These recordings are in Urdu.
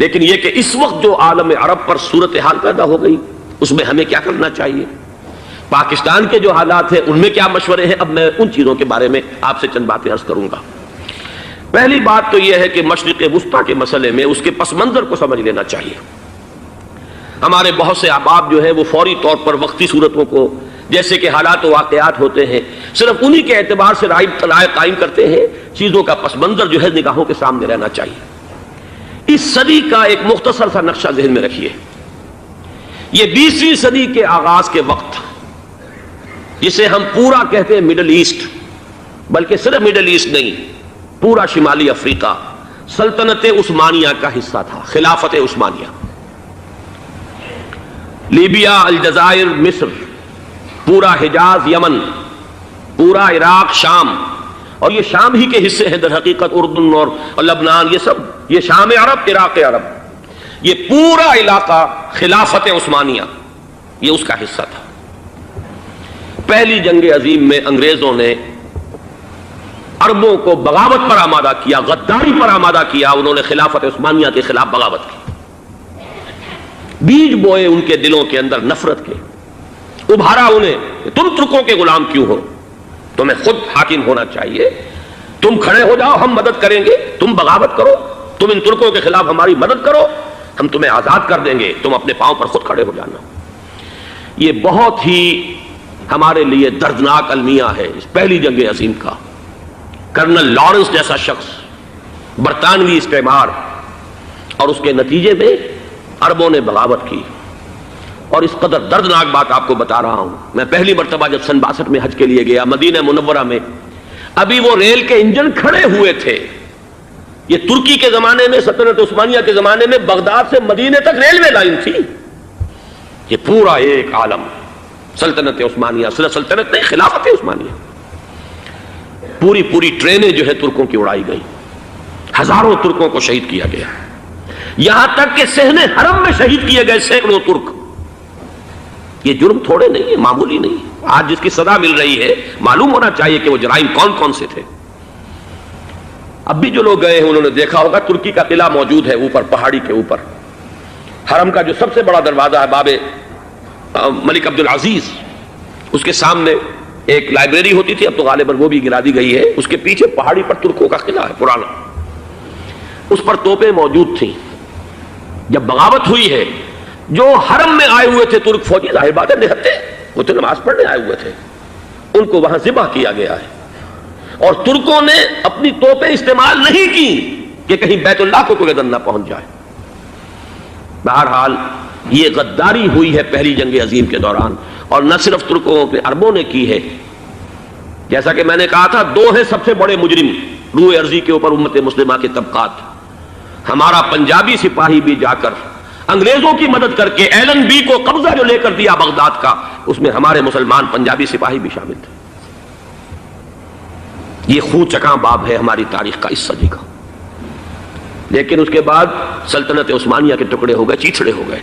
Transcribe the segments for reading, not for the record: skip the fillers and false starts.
لیکن یہ کہ اس وقت جو عالم عرب پر صورتحال پیدا ہو گئی اس میں ہمیں کیا کرنا چاہیے، پاکستان کے جو حالات ہیں ان میں کیا مشورے ہیں، اب میں ان چیزوں کے بارے میں آپ سے چند باتیں عرض کروں گا۔ پہلی بات تو یہ ہے کہ مشرق وسطیٰ کے مسئلے میں اس کے پس منظر کو سمجھ لینا چاہیے۔ ہمارے بہت سے احباب جو ہیں وہ فوری طور پر وقتی صورتوں کو، جیسے کہ حالات و واقعات ہوتے ہیں، صرف انہی کے اعتبار سے رائے قائم کرتے ہیں، چیزوں کا پس منظر جو ہے نگاہوں کے سامنے رہنا چاہیے۔ اس صدی کا ایک مختصر سا نقشہ ذہن میں رکھیے۔ یہ 20ویں صدی کے آغاز کے وقت، جسے ہم پورا کہتے ہیں مڈل ایسٹ، بلکہ صرف مڈل ایسٹ نہیں، پورا شمالی افریقہ سلطنت عثمانیہ کا حصہ تھا، خلافت عثمانیہ۔ لیبیا، الجزائر، مصر، پورا حجاز، یمن، پورا عراق، شام، اور یہ شام ہی کے حصے ہیں در حقیقت، اردن اور لبنان، یہ سب یہ شام عرب، عراق عرب، یہ پورا علاقہ خلافت عثمانیہ یہ اس کا حصہ تھا۔ پہلی جنگ عظیم میں انگریزوں نے عربوں کو بغاوت پر آمادہ کیا، غداری پر آمادہ کیا، انہوں نے خلافت عثمانیہ کے خلاف بغاوت کی، بیج بوئے ان کے دلوں کے اندر نفرت کے، ابھارا انہیں کہ تم ترکوں کے غلام کیوں ہو، تمہیں خود حاکم ہونا چاہیے، تم کھڑے ہو جاؤ، ہم مدد کریں گے، تم بغاوت کرو، تم ان ترکوں کے خلاف ہماری مدد کرو، ہم تمہیں آزاد کر دیں گے، تم اپنے پاؤں پر خود کھڑے ہو جانا۔ یہ بہت ہی ہمارے لیے دردناک المیہ ہے اس پہلی جنگ عظیم کا۔ کرنل لارنس جیسا شخص، برطانوی استعمار، اور اس کے نتیجے میں عربوں نے بغاوت کی۔ اور اس قدر دردناک بات آپ کو بتا رہا ہوں، میں پہلی مرتبہ جب سن 62 میں حج کے لیے گیا مدینہ منورہ میں، ابھی وہ ریل کے انجن کھڑے ہوئے تھے۔ یہ ترکی کے زمانے میں، سلطنت عثمانیہ کے زمانے میں بغداد سے مدینے تک ریلوے لائن تھی۔ یہ پورا ایک عالم سلطنت عثمانیہ، صرف سلطنت نہیں، خلافت عثمانیہ، پوری ٹرینیں جو ہے ترکوں کی اڑائی گئی، ہزاروں ترکوں کو شہید کیا گیا، یہاں تک کہ صحن حرم میں شہید کیے گئے سینکڑوں ترک۔ یہ جرم تھوڑے نہیں ہے، معمولی نہیں۔ آج جس کی سزا مل رہی ہے، معلوم ہونا چاہیے کہ وہ جرائم کون کون سے تھے۔ اب بھی جو لوگ گئے ہیں انہوں نے دیکھا ہوگا، ترکی کا قلعہ موجود ہے اوپر پہاڑی کے اوپر، حرم کا جو سب سے بڑا دروازہ ہے باب ملک عبدالعزیز، اس کے سامنے ایک لائبریری ہوتی تھی، اب تو غالباً وہ بھی گرا دی گئی ہے، اس کے پیچھے پہاڑی پر ترکوں کا قلعہ ہے پرانا، اس پر توپیں موجود تھیں۔ جب بغاوت ہوئی ہے، جو حرم میں آئے ہوئے تھے ترک فوجی، ظاہر بات ہے نہتے، وہ تو نماز پڑھنے آئے ہوئے تھے، ان کو وہاں ذبح کیا گیا ہے، اور ترکوں نے اپنی توپیں استعمال نہیں کی کہ کہیں بیت اللہ کو کوئی اذن نہ پہنچ جائے۔ بہرحال یہ غداری ہوئی ہے پہلی جنگ عظیم کے دوران، اور نہ صرف ترکوں پہ عربوں نے کی ہے۔ جیسا کہ میں نے کہا تھا، دو ہیں سب سے بڑے مجرم روئے ارضی کے اوپر امت مسلمہ کے طبقات۔ ہمارا پنجابی سپاہی بھی جا کر انگریزوں کی مدد کر کے ایلن بی کو قبضہ جو لے کر دیا بغداد کا، اس میں ہمارے مسلمان پنجابی سپاہی بھی شامل تھے۔ یہ خون چکاں باب ہے ہماری تاریخ کا اس صدی کا۔ لیکن اس کے بعد سلطنت عثمانیہ کے ٹکڑے ہو گئے، چیچڑے ہو گئے۔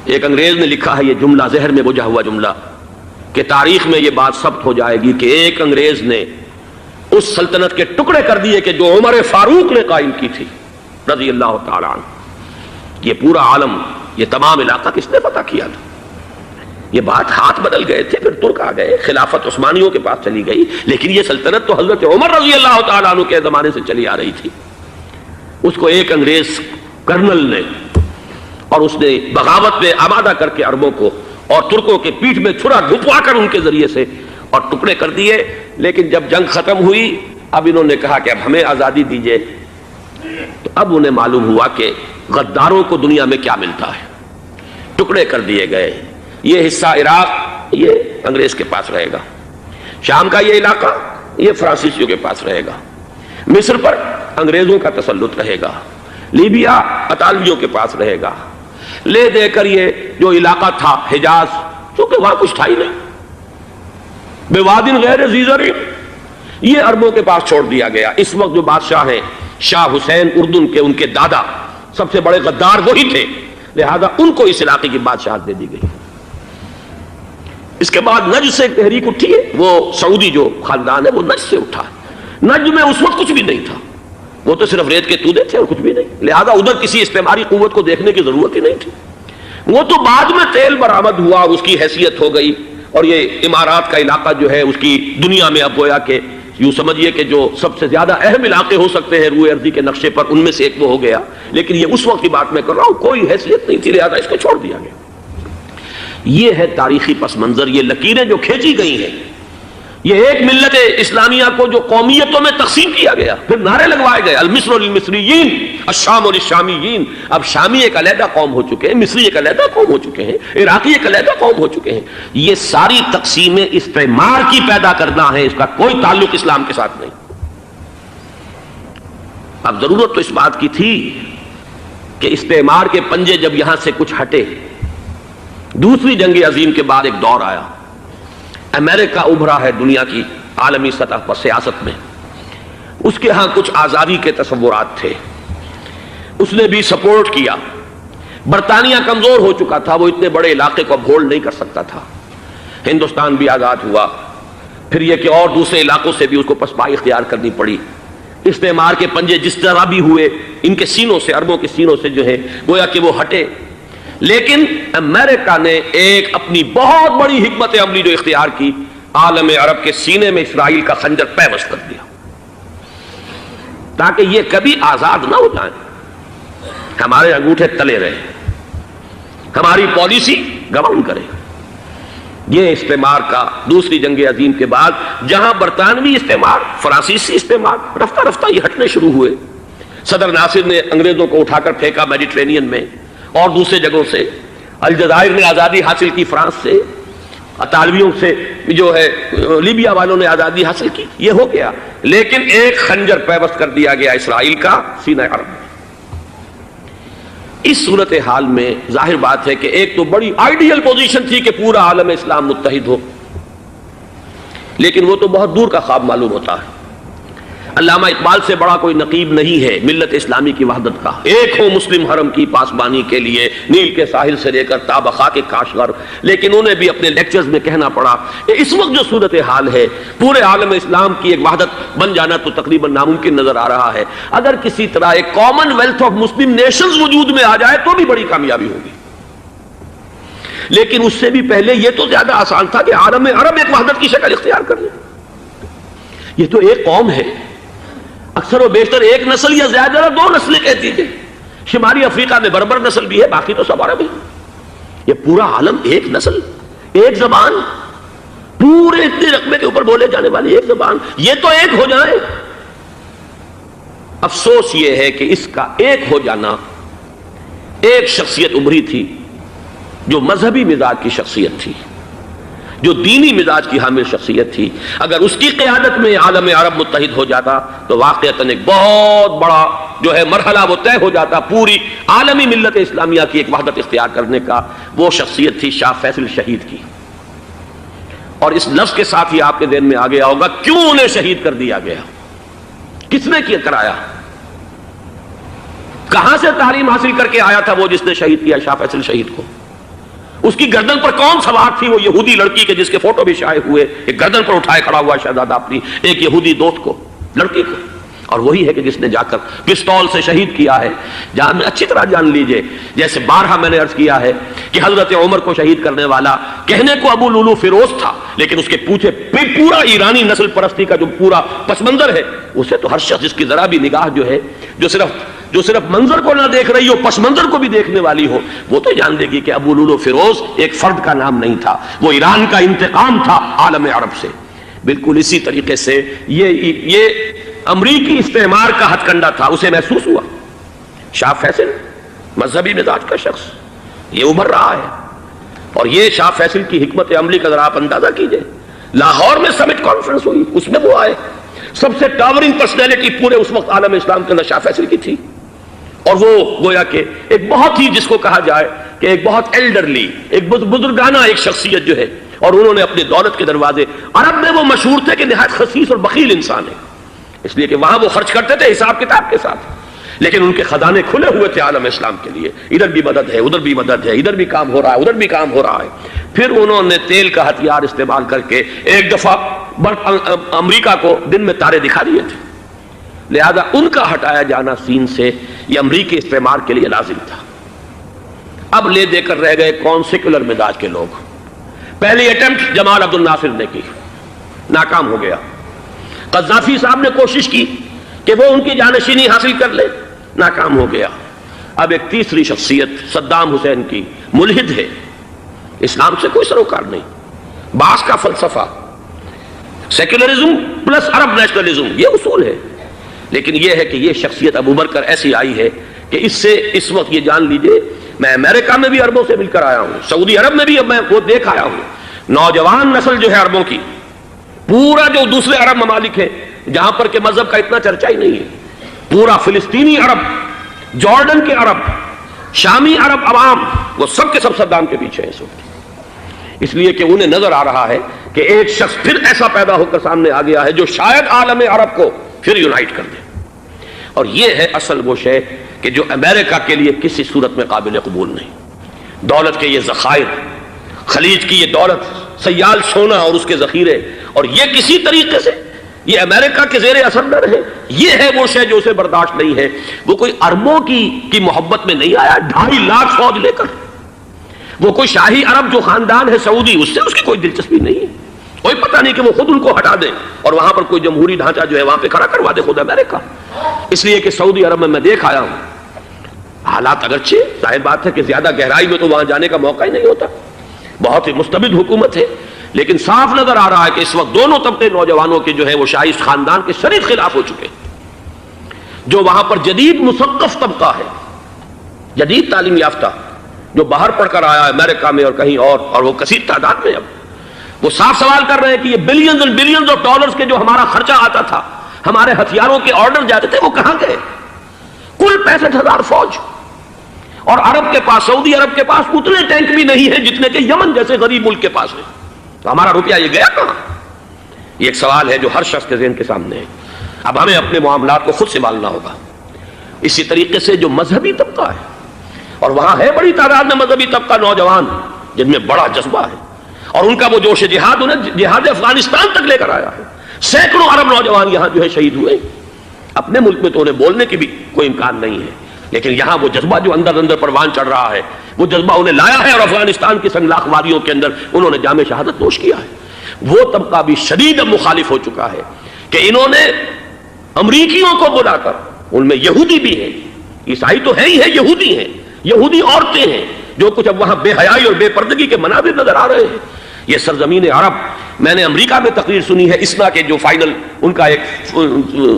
ایک انگریز نے لکھا ہے یہ جملہ، زہر میں بجھا ہوا جملہ، کہ تاریخ میں یہ بات ثبت ہو جائے گی کہ ایک انگریز نے اس سلطنت کے ٹکڑے کر دیے کہ جو عمر فاروق نے قائم کی تھی رضی اللہ تعالی عنہ۔ یہ پورا عالم، یہ تمام علاقہ کس نے فتح کیا تھا؟ یہ بات ہاتھ بدل گئے تھے، پھر ترک آ گئے، خلافت عثمانیوں کے پاس چلی گئی، لیکن یہ سلطنت تو حضرت عمر رضی اللہ تعالیٰ عنہ کے زمانے سے چلی آ رہی تھی۔ اس کو ایک انگریز کرنل نے، اور اس نے بغاوت میں آمادہ کر کے عربوں کو اور ترکوں کے پیٹھ میں چھرا ڈھپوا کر ان کے ذریعے سے اور ٹکڑے کر دیے۔ لیکن جب جنگ ختم ہوئی، اب انہوں نے کہا کہ اب ہمیں آزادی دیجیے، تو اب انہیں معلوم ہوا کہ غداروں کو دنیا میں کیا ملتا ہے، ٹکڑے کر دیے گئے۔ یہ حصہ عراق یہ انگریز کے پاس رہے گا، شام کا یہ علاقہ یہ فرانسیسیوں کے پاس رہے گا، مصر پر انگریزوں کا تسلط رہے گا، لیبیا اطالویوں کے پاس رہے گا، لے دے کر یہ جو علاقہ تھا حجاز، چونکہ وہاں کچھ تھا ہی نہیں، بوادن غیر ذی زرع، یہ عربوں کے پاس چھوڑ دیا گیا۔ اس وقت جو بادشاہ ہیں شاہ حسین اردن کے، ان کے دادا سب سے بڑے غدار وہی تھے، لہذا ان کو اس علاقے کی بادشاہت دے دی گئی۔ اس کے بعد نجد سے ایک تحریک اٹھی ہے، وہ سعودی جو خاندان ہے وہ نجد سے اٹھا۔ نجد میں اس وقت کچھ بھی نہیں تھا، وہ تو صرف ریت کے تودے تھے اور کچھ بھی نہیں، لہذا ادھر کسی استعماری قوت کو دیکھنے کی ضرورت ہی نہیں تھی. وہ تو بعد میں تیل برآمد ہوا اور اس کی حیثیت ہو گئی، اور یہ امارات کا علاقہ جو ہے اس کی دنیا میں اب گویا کہ یوں سمجھیے کہ جو سب سے زیادہ اہم علاقے ہو سکتے ہیں روئے ارضی کے نقشے پر، ان میں سے ایک وہ ہو گیا. لیکن یہ اس وقت کی بات میں کر رہا ہوں، کوئی حیثیت نہیں تھی، لہذا اس کو چھوڑ دیا گیا. یہ ہے تاریخی پس منظر، یہ لکیریں جو کھینچی گئی ہیں. یہ ایک ملت اسلامیہ کو جو قومیتوں میں تقسیم کیا گیا، پھر نعرے لگوائے گئے المصر للمصریین الشام للشامیین. اب شامی ایک علیحدہ قوم ہو چکے ہیں، مصری ایک علیحدہ قوم ہو چکے ہیں، عراقی ایک علیحدہ قوم ہو چکے ہیں. یہ ساری تقسیمیں استعمار کی پیدا کرنا ہے، اس کا کوئی تعلق اسلام کے ساتھ نہیں. اب ضرورت تو اس بات کی تھی کہ استعمار کے پنجے جب یہاں سے کچھ ہٹے، دوسری جنگ عظیم کے بعد ایک دور آیا، امریکہ ابھرا ہے دنیا کی عالمی سطح پر سیاست میں. اس کے ہاں کچھ آزادی کے تصورات تھے، اس نے بھی سپورٹ کیا. برطانیہ کمزور ہو چکا تھا، وہ اتنے بڑے علاقے کو اب ہولڈ نہیں کر سکتا تھا. ہندوستان بھی آزاد ہوا، پھر یہ کہ اور دوسرے علاقوں سے بھی اس کو پسپائی اختیار کرنی پڑی. استعمار کے پنجے جس طرح بھی ہوئے، ان کے سینوں سے، عربوں کے سینوں سے جو ہے گویا کہ وہ ہٹے. لیکن امریکہ نے ایک اپنی بہت بڑی حکمت عملی جو اختیار کی، عالم عرب کے سینے میں اسرائیل کا خنجر پیوست کر دیا تاکہ یہ کبھی آزاد نہ ہو جائیں، ہمارے انگوٹھے تلے رہے، ہماری پالیسی گورن کرے. یہ استعمار کا دوسری جنگ عظیم کے بعد جہاں برطانوی استعمار، فرانسیسی استعمار رفتہ رفتہ یہ ہٹنے شروع ہوئے. صدر ناصر نے انگریزوں کو اٹھا کر پھینکا میڈیٹرینین میں اور دوسرے جگہوں سے. الجزائر نے آزادی حاصل کی فرانس سے، اطالویوں سے جو ہے لیبیا والوں نے آزادی حاصل کی. یہ ہو گیا، لیکن ایک خنجر پیوست کر دیا گیا اسرائیل کا سینہ عرب میں. اس صورتحال میں ظاہر بات ہے کہ ایک تو بڑی آئیڈیل پوزیشن تھی کہ پورا عالم اسلام متحد ہو، لیکن وہ تو بہت دور کا خواب معلوم ہوتا ہے. علامہ اقبال سے بڑا کوئی نقیب نہیں ہے ملت اسلامی کی وحدت کا. ایک ہو مسلم حرم کی پاسبانی کے لیے، نیل کے ساحل سے لے کر تا خاک کاشغر. لیکن انہیں بھی اپنے لیکچرز میں کہنا پڑا کہ اس وقت جو صورتحال ہے، پورے عالم اسلام کی ایک وحدت بن جانا تو تقریباً ناممکن نظر آ رہا ہے. اگر کسی طرح ایک common wealth of Muslim nations وجود میں آ جائے تو بھی بڑی کامیابی ہوگی. لیکن اس سے بھی پہلے یہ تو زیادہ آسان تھا کہ عالم عرب ایک وحدت کی شکل اختیار کر لے. یہ تو ایک قوم ہے، اکثر و بیشتر ایک نسل یا زیادہ دو نسلیں کہہ دیجیے. شمالی افریقہ میں بربر نسل بھی ہے، باقی تو سب عرب ہے. یہ پورا عالم ایک نسل، ایک زبان، پورے اتنے رقبے کے اوپر بولے جانے والی ایک زبان، یہ تو ایک ہو جائے. افسوس یہ ہے کہ اس کا ایک ہو جانا، ایک شخصیت ابھری تھی جو مذہبی مزاج کی شخصیت تھی، جو دینی مزاج کی حامل شخصیت تھی. اگر اس کی قیادت میں عالم عرب متحد ہو جاتا تو واقعتاً ایک بہت بڑا جو ہے مرحلہ وہ طے ہو جاتا پوری عالمی ملت اسلامیہ کی ایک وحدت اختیار کرنے کا. وہ شخصیت تھی شاہ فیصل شہید کی. اور اس لفظ کے ساتھ ہی آپ کے ذہن میں آ گیا ہوگا کیوں انہیں شہید کر دیا گیا، کس نے کیا کرایا، کہاں سے تعلیم حاصل کر کے آیا تھا وہ جس نے شہید کیا شاہ فیصل شہید کو. اس کی گردن پر کون سوار تھی، وہ یہودی لڑکی کے جس کے فوٹو بھی شائع ہوئے، ایک گردن پر اٹھائے کھڑا ہوا شہزادہ اپنی ایک یہودی دوست کو، لڑکی کو. اور وہی ہے کہ جس نے جا کر پستول سے شہید کیا ہے. جہاں میں اچھی طرح جان لیجئے، جیسے بارہا میں نے عرض کیا ہے کہ حضرت عمر کو شہید کرنے والا کہنے کو ابو لولو فیروز تھا، لیکن اس کے پیچھے پورا ایرانی نسل پرستی کا جو پورا پس منظر ہے، اسے تو ہر شخص جس کی ذرا بھی نگاہ جو ہے جو صرف منظر کو نہ دیکھ رہی ہو، پس منظر کو بھی دیکھنے والی ہو، وہ تو جان دے گی کہ ابو لولو فیروز ایک فرد کا نام نہیں تھا، وہ ایران کا انتقام تھا عالم عرب سے. بالکل اسی طریقے سے یہ امریکی استعمار کا ہتھ کنڈا تھا، اسے محسوس ہوا. شاہ فیصل مذہبی مزاج کا شخص یہ ابھر رہا ہے، اور یہ شاہ فیصل کی حکمت عملی کا ذرا آپ اندازہ کیجئے. لاہور میں سمٹ کانفرنس ہوئی، اس میں وہ آئے، سب سے ٹاورنگ پرسنالٹی پورے اس وقت عالم اسلام کے اندر شاہ فیصل کی تھی. اور وہ گویا کہ ایک بہت ہی جس کو کہا جائے کہ ایک بہت ایلڈرلی، ایک بزرگانہ ایک شخصیت جو ہے، اور انہوں نے اپنی دولت کے دروازے، عرب میں وہ مشہور تھے کہ نہایت خسیس اور بخیل انسان ہے، اس لیے کہ وہاں وہ خرچ کرتے تھے حساب کتاب کے ساتھ، لیکن ان کے خزانے کھلے ہوئے تھے عالم اسلام کے لیے. ادھر بھی مدد ہے، ادھر بھی مدد ہے، ادھر بھی کام ہو رہا ہے، ادھر بھی کام ہو رہا ہے. پھر انہوں نے تیل کا ہتھیار استعمال کر کے ایک دفعہ امریکہ کو دن میں تارے دکھا دیے تھے، لہذا ان کا ہٹایا جانا سین سے یہ امریکی استعمار کے لیے لازم تھا۔ اب لے دے کر رہ گئے کون؟ سیکولر مزاج کے لوگ۔ پہلی اٹمپٹ جمال عبد الناصر نے کی، ناکام ہو گیا۔ قذافی صاحب نے کوشش کی کہ وہ ان کی جانشینی حاصل کر لے، ناکام ہو گیا۔ اب ایک تیسری شخصیت صدام حسین کی، ملحد ہے، اسلام سے کوئی سروکار نہیں، باس کا فلسفہ، سیکولرزم پلس عرب نیشنلزم، یہ اصول ہے۔ لیکن یہ ہے کہ یہ شخصیت ابو بکر ایسی آئی ہے کہ اس سے اس وقت یہ جان لیجئے، میں امریکہ میں بھی عربوں سے مل کر آیا ہوں، سعودی عرب میں بھی اب میں وہ دیکھ آیا ہوں، نوجوان نسل جو ہے عربوں کی، پورا جو دوسرے عرب ممالک ہیں جہاں پر کہ مذہب کا اتنا چرچا ہی نہیں ہے، پورا فلسطینی عرب، جارڈن کے عرب، شامی عرب عوام، وہ سب کے سب صدام کے پیچھے ہیں اس وقت، اس لیے کہ انہیں نظر آ رہا ہے کہ ایک شخص پھر ایسا پیدا ہو کر سامنے آ گیا ہے جو شاید عالم عرب کو پھر یونائٹ کر دے۔ اور یہ ہے اصل وہ شے کہ جو امریکہ کے لیے کسی صورت میں قابل قبول نہیں۔ دولت کے یہ ذخائر، خلیج کی یہ دولت، سیال سونا اور اس کے ذخیرے، اور یہ کسی طریقے سے یہ امریکہ کے زیر اثر نہ رہے، یہ ہے وہ شے جو اسے برداشت نہیں ہے۔ وہ کوئی اربوں کی محبت میں نہیں آیا 2.5 لاکھ فوج لے کر، وہ کوئی شاہی عرب جو خاندان ہے سعودی، اس سے اس کی کوئی دلچسپی نہیں ہے، کوئی پتہ نہیں کہ وہ خود ان کو ہٹا دے اور وہاں پر کوئی جمہوری ڈھانچہ جو ہے وہاں پہ کھڑا کروا دے خود امریکہ۔ اس لیے کہ سعودی عرب میں دیکھ آیا ہوں، حالات اگرچہ ظاہر بات ہے کہ زیادہ گہرائی میں تو وہاں جانے کا موقع ہی نہیں ہوتا، بہت ہی مستبد حکومت ہے، لیکن صاف نظر آ رہا ہے کہ اس وقت دونوں طبقے نوجوانوں کے جو ہے وہ شاہی خاندان کے شدید خلاف ہو چکے ہیں۔ جو وہاں پر جدید مثقف طبقہ ہے، جدید تعلیم یافتہ، جو باہر پڑھ کر آیا ہے امریکہ میں اور کہیں اور وہ کثیر تعداد میں، اب وہ صاف سوال کر رہے ہیں کہ یہ بلینز اور بلینز آف ڈالرز کے جو ہمارا خرچہ آتا تھا، ہمارے ہتھیاروں کے آرڈر جاتے تھے، وہ کہاں گئے؟ کل 65,000 فوج، اور عرب کے پاس، سعودی عرب کے پاس اتنے ٹینک بھی نہیں ہیں جتنے کہ یمن جیسے غریب ملک کے پاس ہے، تو ہمارا روپیہ یہ گیا کہاں؟ یہ ایک سوال ہے جو ہر شخص کے ذہن کے سامنے ہے۔ اب ہمیں اپنے معاملات کو خود سنبھالنا ہوگا۔ اسی طریقے سے جو مذہبی طبقہ ہے، اور وہاں ہے بڑی تعداد میں مذہبی طبقہ نوجوان جن میں بڑا جذبہ ہے، اور ان کا وہ جوش جہاد انہیں جہاد افغانستان تک لے کر آیا ہے۔ سینکڑوں عرب نوجوان یہاں جو ہے شہید ہوئے، اپنے ملک میں تو انہیں بولنے کی بھی کوئی امکان نہیں ہے، لیکن یہاں وہ جذبہ جو اندر اندر پروان چڑھ رہا ہے، وہ جذبہ انہیں لایا ہے، اور افغانستان کی سنگلاخ وادیوں کے اندر انہوں نے جام شہادت نوش کیا ہے۔ وہ طبقہ بھی شدید مخالف ہو چکا ہے کہ انہوں نے امریکیوں کو بلا کر، ان میں یہودی بھی ہیں، عیسائی تو ہے ہی ہے، یہودی ہیں، یہودی عورتیں ہیں، جو کچھ اب وہاں بے حیائی اور بے پردگی کے مناظر نظر آ رہے ہیں۔ یہ سرزمین عرب، میں نے امریکہ میں تقریر سنی ہے، اسنا کے جو فائنل ان کا ایک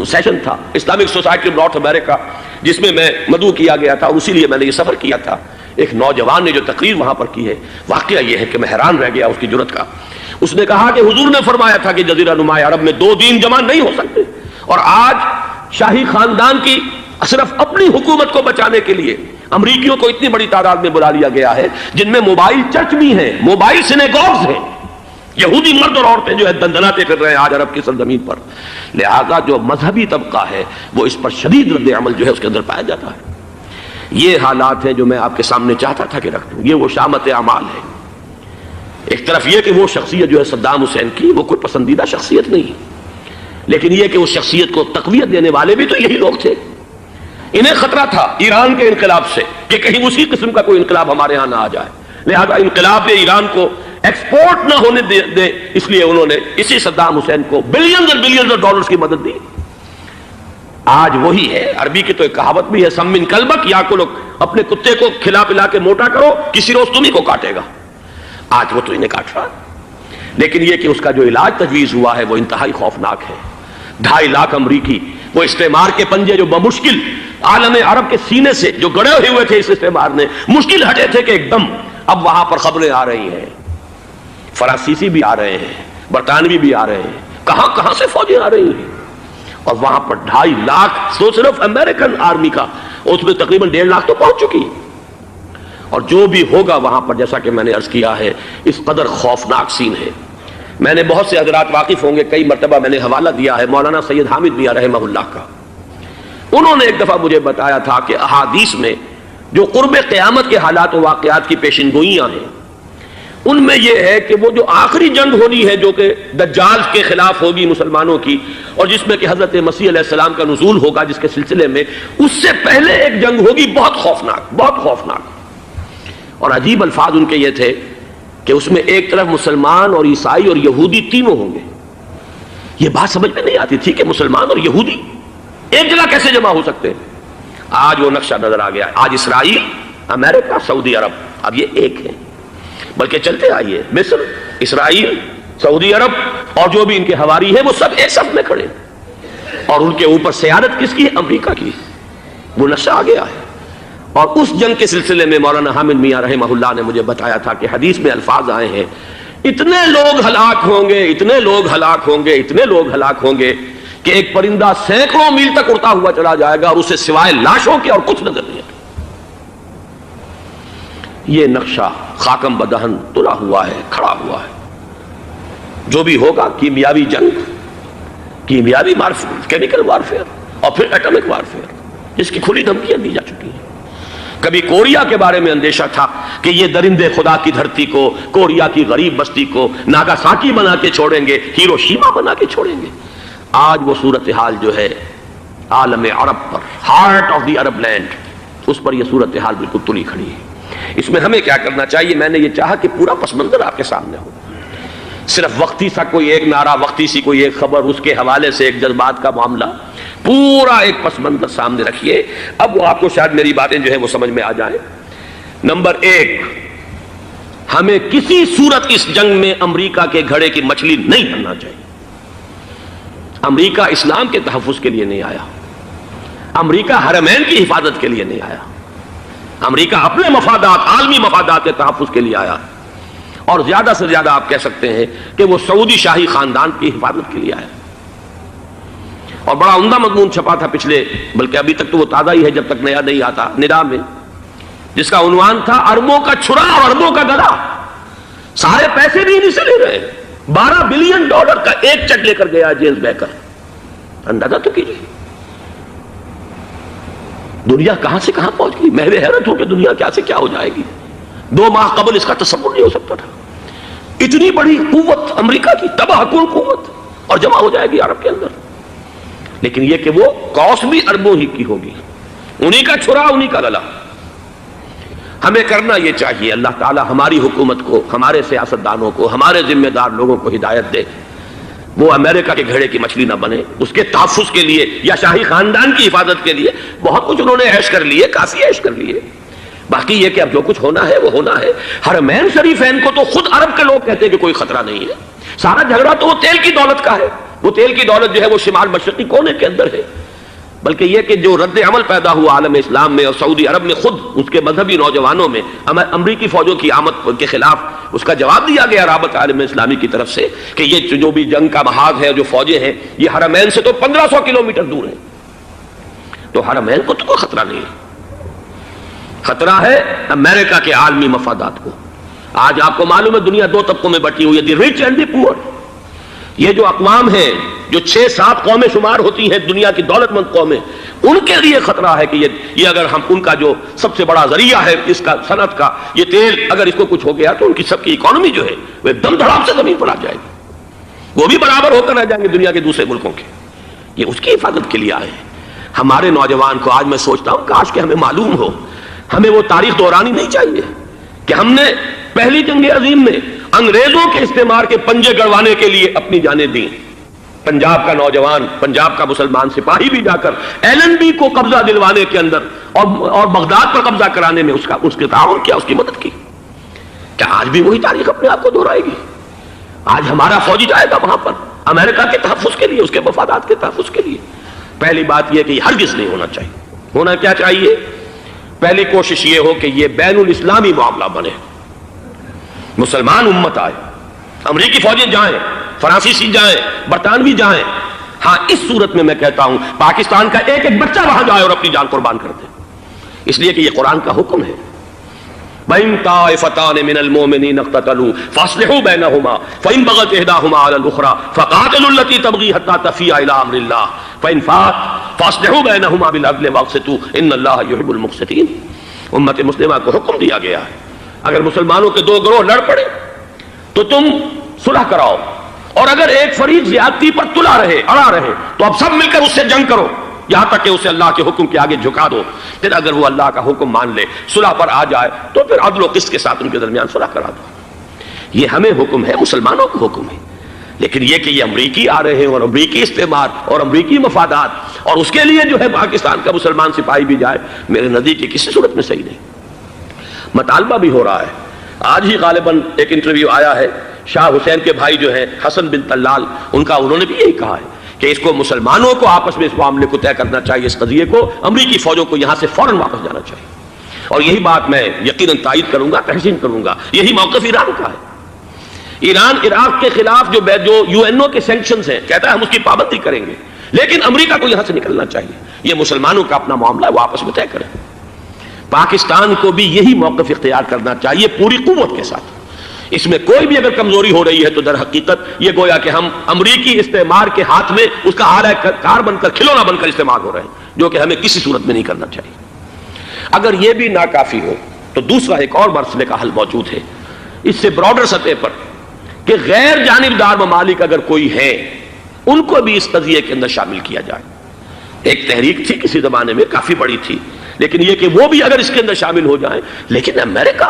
سیشن تھا، اسلامک سوسائٹی آف نارتھ امریکہ، جس میں میں مدعو کیا گیا تھا، اور اسی لیے میں نے یہ سفر کیا تھا۔ ایک نوجوان نے جو تقریر وہاں پر کی ہے، واقعہ یہ ہے کہ میں حیران رہ گیا اس کی جرأت کا۔ اس نے کہا کہ حضور نے فرمایا تھا کہ جزیرہ نما عرب میں 2 دین جمع نہیں ہو سکتے، اور آج شاہی خاندان کی صرف اپنی حکومت کو بچانے کے لیے امریکیوں کو اتنی بڑی تعداد میں بلا لیا گیا ہے، جن میں موبائل چرچ بھی ہیں، موبائل سینیگوگز ہیں، یہودی مرد اور عورتیں جو ہے دندناتے پھر رہے ہیں آج عرب کی سرزمین پر۔ لہذا جو مذہبی طبقہ ہے وہ اس پر شدید رد عمل جو ہے اس کے اندر پایا جاتا ہے۔ یہ حالات ہیں جو میں آپ کے سامنے چاہتا تھا کہ رکھ دوں۔ یہ وہ شامت اعمال ہے۔ ایک طرف یہ کہ وہ شخصیت جو ہے صدام حسین کی، وہ کوئی پسندیدہ شخصیت نہیں، لیکن یہ کہ اس شخصیت کو تقویت دینے والے بھی تو یہی لوگ تھے۔ انہیں خطرہ تھا ایران کے انقلاب سے کہ کہیں اسی قسم کا کوئی انقلاب ہمارے ہاں نہ آ جائے، لہذا انقلاب ایران کو ایکسپورٹ نہ ہونے دے، اس لیے انہوں نے اسی صدام حسین کو بلینز اور بلینز آف ڈالرز کی مدد دی۔ آج وہی ہے، عربی کی تو ایک کہاوت بھی ہے، سمن کلبک، یا کو لوگ اپنے کتے کو کھلا پلا کے موٹا کرو، کسی روز تمہیں کو کاٹے گا۔ آج وہ تو انہیں کاٹ رہا، لیکن یہ کہ اس کا جو علاج تجویز ہوا ہے وہ انتہائی خوفناک ہے۔ 2.5 لاکھ امریکی، وہ استعمار کے پنجے جو بمشکل عالم عرب کے سینے سے جو گڑے ہوئے تھے اس استعمار نے، مشکل ہٹے تھے کہ ایک دم اب وہاں پر خبریں آ رہی ہیں، فرانسیسی بھی آ رہے ہیں، برطانوی بھی آ رہے ہیں، کہاں کہاں سے فوجیں آ رہی ہیں، اور وہاں پر 2.5 لاکھ تو صرف امریکن آرمی کا، اس میں تقریباً 1.5 لاکھ تو پہنچ چکی، اور جو بھی ہوگا وہاں پر جیسا کہ میں نے عرض کیا ہے اس قدر خوفناک سین ہے۔ میں نے بہت سے حضرات واقف ہوں گے، کئی مرتبہ میں نے حوالہ دیا ہے مولانا سید حامد میاں رحمہ اللہ کا، انہوں نے ایک دفعہ مجھے بتایا تھا کہ احادیث میں جو قرب قیامت کے حالات و واقعات کی پیشن گوئیاں ہیں، ان میں یہ ہے کہ وہ جو آخری جنگ ہونی ہے جو کہ دجال کے خلاف ہوگی مسلمانوں کی، اور جس میں کہ حضرت مسیح علیہ السلام کا نزول ہوگا، جس کے سلسلے میں اس سے پہلے ایک جنگ ہوگی بہت خوفناک، بہت خوفناک۔ اور عجیب الفاظ ان کے یہ تھے کہ اس میں ایک طرف مسلمان اور عیسائی اور یہودی تینوں ہوں گے۔ یہ بات سمجھ میں نہیں آتی تھی کہ مسلمان اور یہودی ایک جگہ کیسے جمع ہو سکتے ہیں۔ آج وہ نقشہ نظر آ گیا ہے۔ آج اسرائیل، امریکہ، سعودی عرب اب یہ ایک ہیں، بلکہ چلتے آئیے مصر، اسرائیل، سعودی عرب اور جو بھی ان کے حواری ہیں وہ سب ایک صف میں کھڑے ہیں، اور ان کے اوپر سیادت کس کی ہے؟ امریکہ کی۔ وہ نقشہ آ گیا ہے۔ اور اس جنگ کے سلسلے میں مولانا حامد میاں رحمہ اللہ نے مجھے بتایا تھا کہ حدیث میں الفاظ آئے ہیں، اتنے لوگ ہلاک ہوں گے، اتنے لوگ ہلاک ہوں گے، اتنے لوگ ہلاک ہوں گے کہ ایک پرندہ سینکڑوں میل تک اڑتا ہوا چلا جائے گا اور اسے سوائے لاشوں کے اور کچھ نظر نہیں آئے۔ یہ نقشہ خاکم بدہن تلا ہوا ہے، کھڑا ہوا ہے۔ جو بھی ہوگا کیمیاوی جنگ، کیمیاوی وارفیئر، کیمیکل وارفیئر، اور پھر ایٹمک وارفیئر، جس کی کھلی دھمکیاں دی جا چکی ہیں۔ کبھی کوریا کے بارے میں اندیشہ تھا کہ یہ درندے خدا کی دھرتی کو، کوریا کی غریب بستی کو ناگاساکی بنا کے چھوڑیں گے، ہیروشیما بنا کے چھوڑیں گے۔ آج وہ صورتحال جو ہے عالم عرب پر، heart of the Arab land, اس پر یہ صورتحال بالکل تلی کھڑی ہے۔ اس میں ہمیں کیا کرنا چاہیے؟ میں نے یہ چاہا کہ پورا پس منظر آپ کے سامنے ہو، صرف وقتی سا کوئی ایک نعرہ، وقتی سی کوئی ایک خبر، اس کے حوالے سے ایک جذبات کا معاملہ، پورا ایک پس منظر سامنے رکھیے۔ اب وہ آپ کو شاید میری باتیں جو ہیں وہ سمجھ میں آ جائیں۔ نمبر ایک، ہمیں کسی صورت اس جنگ میں امریکہ کے گھڑے کی مچھلی نہیں بننا چاہیے۔ امریکہ اسلام کے تحفظ کے لیے نہیں آیا، امریکہ حرمین کی حفاظت کے لیے نہیں آیا، امریکہ اپنے مفادات، عالمی مفادات کے تحفظ کے لیے آیا، اور زیادہ سے زیادہ آپ کہہ سکتے ہیں کہ وہ سعودی شاہی خاندان کی حفاظت کے لیے آیا۔ اور بڑا عمدہ مضمون چھپا تھا پچھلے، بلکہ ابھی تک تو وہ تازہ ہی ہے جب تک نیا نہیں آتا، ندا میں، جس کا عنوان تھا اربوں کا چھرا اور اربوں کا گدا۔ سارے پیسے بھی انہیں سے لے رہے ہیں۔ $12 بلین کا ایک چیک لے کر گیا جیمز بیکر۔ اندازہ تو کیجیے دنیا کہاں سے کہاں پہنچ گئی۔ میں حیرت ہوں کہ دنیا کیا سے کیا ہو جائے گی۔ 2 ماہ قبل اس کا تصور نہیں ہو سکتا تھا۔ اتنی بڑی قوت امریکہ کی، تباہ کن قوت، اور جمع ہو جائے گی عرب کے اندر۔ لیکن یہ کہ وہ کاسٹ بھی اربوں ہی کی ہوگی، انہی کا چھرا، انہی کا گلا۔ ہمیں کرنا یہ چاہیے، اللہ تعالی ہماری حکومت کو، ہمارے سیاستدانوں کو، ہمارے ذمہ دار لوگوں کو ہدایت دے، وہ امریکہ کے گھڑے کی مچھلی نہ بنے۔ اس کے تحفظ کے لیے یا شاہی خاندان کی حفاظت کے لیے بہت کچھ انہوں نے عیش کر لیے، کافی عیش کر لیے۔ باقی یہ کہ اب جو کچھ ہونا ہے وہ ہونا ہے۔ حرمین شریفین کو تو خود عرب کے لوگ کہتے ہیں کہ کوئی خطرہ نہیں ہے۔ سارا جھگڑا تو وہ تیل کی دولت کا ہے۔ وہ تیل کی دولت جو ہے وہ شمال مشرقی کونے کے اندر ہے۔ بلکہ یہ کہ جو رد عمل پیدا ہوا عالم اسلام میں اور سعودی عرب میں، خود اس کے مذہبی نوجوانوں میں امریکی فوجوں کی آمد کے خلاف اس کا جواب دیا گیا رابطہ عالم اسلامی کی طرف سے کہ یہ جو بھی جنگ کا محاذ ہے، جو فوجیں ہیں، یہ حرمین سے تو 1500 کلومیٹر دور ہیں، تو حرمین کو تو کوئی خطرہ نہیں ہے۔ خطرہ ہے امریکہ کے عالمی مفادات کو۔ آج آپ کو معلوم ہے دنیا 2 طبقوں میں بٹی ہوئی ہے، دی رچ اینڈ دی پور۔ یہ جو اقوام ہیں، جو 6-7 قومیں شمار ہوتی ہیں دنیا کی دولت مند قومیں، ان کے لیے خطرہ ہے کہ یہ اگر ہم ان کا جو سب سے بڑا ذریعہ ہے اس کا صنعت کا، یہ تیل، اگر اس کو کچھ ہو گیا تو ان کی سب کی اکانومی جو ہے وہ دم دھڑام سے زمین پر آ جائے گی، وہ بھی برابر ہو کر رہ جائیں گے دنیا کے دوسرے ملکوں کے۔ یہ اس کی حفاظت کے لیے آئے ہیں۔ ہمارے نوجوان کو آج میں سوچتا ہوں کاش کہ ہمیں معلوم ہو، ہمیں وہ تاریخ دہرانی نہیں چاہیے کہ ہم نے پہلی جنگ عظیم میں انگریزوں کے استعمار کے پنجے گڑوانے کے لیے اپنی جانیں دیں۔ پنجاب کا نوجوان، پنجاب کا مسلمان سپاہی بھی جا کر ایلن بی کو قبضہ دلوانے کے اندر اور بغداد پر قبضہ کرانے میں اس کے تعاون کیا، اس کی مدد کی۔ کیا آج بھی وہی تاریخ اپنے آپ کو دہرائے گی؟ آج ہمارا فوجی جائے گا وہاں پر امریکہ کے تحفظ کے لیے، اس کے مفادات کے تحفظ کے لیے۔ پہلی بات یہ کہ یہ ہرگز نہیں ہونا چاہیے۔ ہونا کیا چاہیے؟ پہلی کوشش یہ ہو کہ یہ بین الاسلامی معاملہ بنے، مسلمان امت آئے، امریکی فوجیں جائیں، فرانسیسی جائیں، برطانوی جائیں۔ ہاں اس صورت میں میں کہتا ہوں پاکستان کا ایک ایک بچہ وہاں جائے اور اپنی جان قربان کر دے، اس لیے کہ یہ قرآن کا حکم ہے۔ بَإِن طَائِفَتَانِ مِنَ الْمُؤْمِنِينَ اقْتَتَلُوا فَأَصْلِحُوا بَيْنَهُمَا فَإِن بَغَتْ إِحْدَاهُمَا عَلَى الْأُخْرَى فَقَاتِلُوا الَّتِي تَبْغِي حَتَّى تَفِيءَ إِلَى أَمْرِ اللَّهِ فَإِن فَاءَتْ فَأَصْلِحُوا بَيْنَهُمَا بِالْعَدْلِ وَأَقْسِطُوا إِنَّ اللَّهَ يُحِبُّ الْمُقْسِطِينَ۔ امت مسلمہ کو حکم دیا گیا ہے اگر مسلمانوں کے 2 گروہ لڑ پڑے تو تم صلح کراؤ، اور اگر ایک فریق زیادتی پر تلا رہے، اڑا رہے، تو اب سب مل کر اس سے جنگ کرو یہاں تک کہ اسے اللہ کے حکم کے آگے جھکا دو۔ پھر اگر وہ اللہ کا حکم مان لے، صلح پر آ جائے، تو پھر عدل و قسط کے ساتھ ان کے درمیان صلح کرا دو۔ یہ ہمیں حکم ہے، مسلمانوں کو حکم ہے۔ لیکن یہ کہ یہ امریکی آ رہے ہیں اور امریکی استعمار اور امریکی مفادات، اور اس کے لیے جو ہے پاکستان کا مسلمان سپاہی بھی جائے، میرے نزدیک کی کسی صورت میں صحیح نہیں۔ مطالبہ بھی ہو رہا ہے، آج ہی غالباً ایک انٹرویو آیا ہے، شاہ حسین کے بھائی جو ہیں حسن بن طلال، انہوں نے بھی یہی کہا ہے کہ اس کو مسلمانوں کو آپس میں اس معاملے کو طے کرنا چاہیے، اس قضیے کو، امریکی فوجوں کو یہاں سے فوراً واپس جانا چاہیے۔ اور یہی بات میں یقیناً تائید کروں گا، تحسین کروں گا، یہی موقف ایران کا ہے۔ ایران عراق کے خلاف جو یو این او کے سینکشنز ہیں، کہتا ہے ہم اس کی پابندی کریں گے، لیکن امریکہ کو یہاں سے نکلنا چاہیے۔ یہ مسلمانوں کا اپنا معاملہ ہے، وہ آپس میں طے کریں۔ پاکستان کو بھی یہی موقف اختیار کرنا چاہیے پوری قوت کے ساتھ۔ اس میں کوئی بھی اگر کمزوری ہو رہی ہے تو در حقیقت یہ گویا کہ ہم امریکی استعمار کے ہاتھ میں اس کا آلہ کار بن کر، کھلونا بن کر استعمال ہو رہے ہیں، جو کہ ہمیں کسی صورت میں نہیں کرنا چاہیے۔ اگر یہ بھی ناکافی ہو تو دوسرا ایک اور مسئلے کا حل موجود ہے، اس سے براڈر سطح پر، کہ غیر جانبدار ممالک اگر کوئی ہے، ان کو بھی اس قضیے کے اندر شامل کیا جائے۔ ایک تحریک تھی کسی زمانے میں، کافی بڑی تھی، لیکن یہ کہ وہ بھی اگر اس کے اندر شامل ہو جائیں۔ لیکن امریکہ،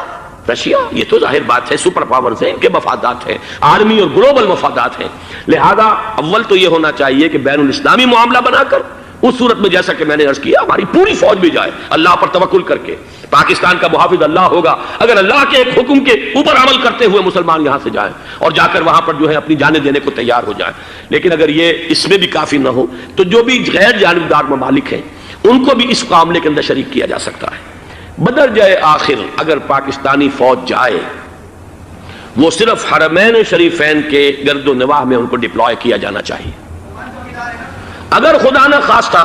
رشیا، یہ تو ظاہر بات ہے سپر پاورز ہیں، ان کے مفادات ہیں، عالمی اور گلوبل مفادات ہیں، لہذا اول تو یہ ہونا چاہیے کہ بین الاسلامی معاملہ بنا کر، اس صورت میں جیسا کہ میں نے عرض کیا، ہماری پوری فوج بھی جائے اللہ پر توکل کر کے، پاکستان کا محافظ اللہ ہوگا، اگر اللہ کے ایک حکم کے اوپر عمل کرتے ہوئے مسلمان یہاں سے جائیں اور جا کر وہاں پر جو ہے اپنی جانیں دینے کو تیار ہو جائیں۔ لیکن اگر یہ اس میں بھی کافی نہ ہو تو جو بھی غیر جانبدار ممالک ہیں ان کو بھی اس معاملے کے اندر شریک کیا جا سکتا ہے۔ بدرجۂ آخر اگر پاکستانی فوج جائے، وہ صرف حرمین شریفین کے گرد و نواح میں ان کو ڈپلوائے کیا جانا چاہیے۔ اگر خدا نہ خواستہ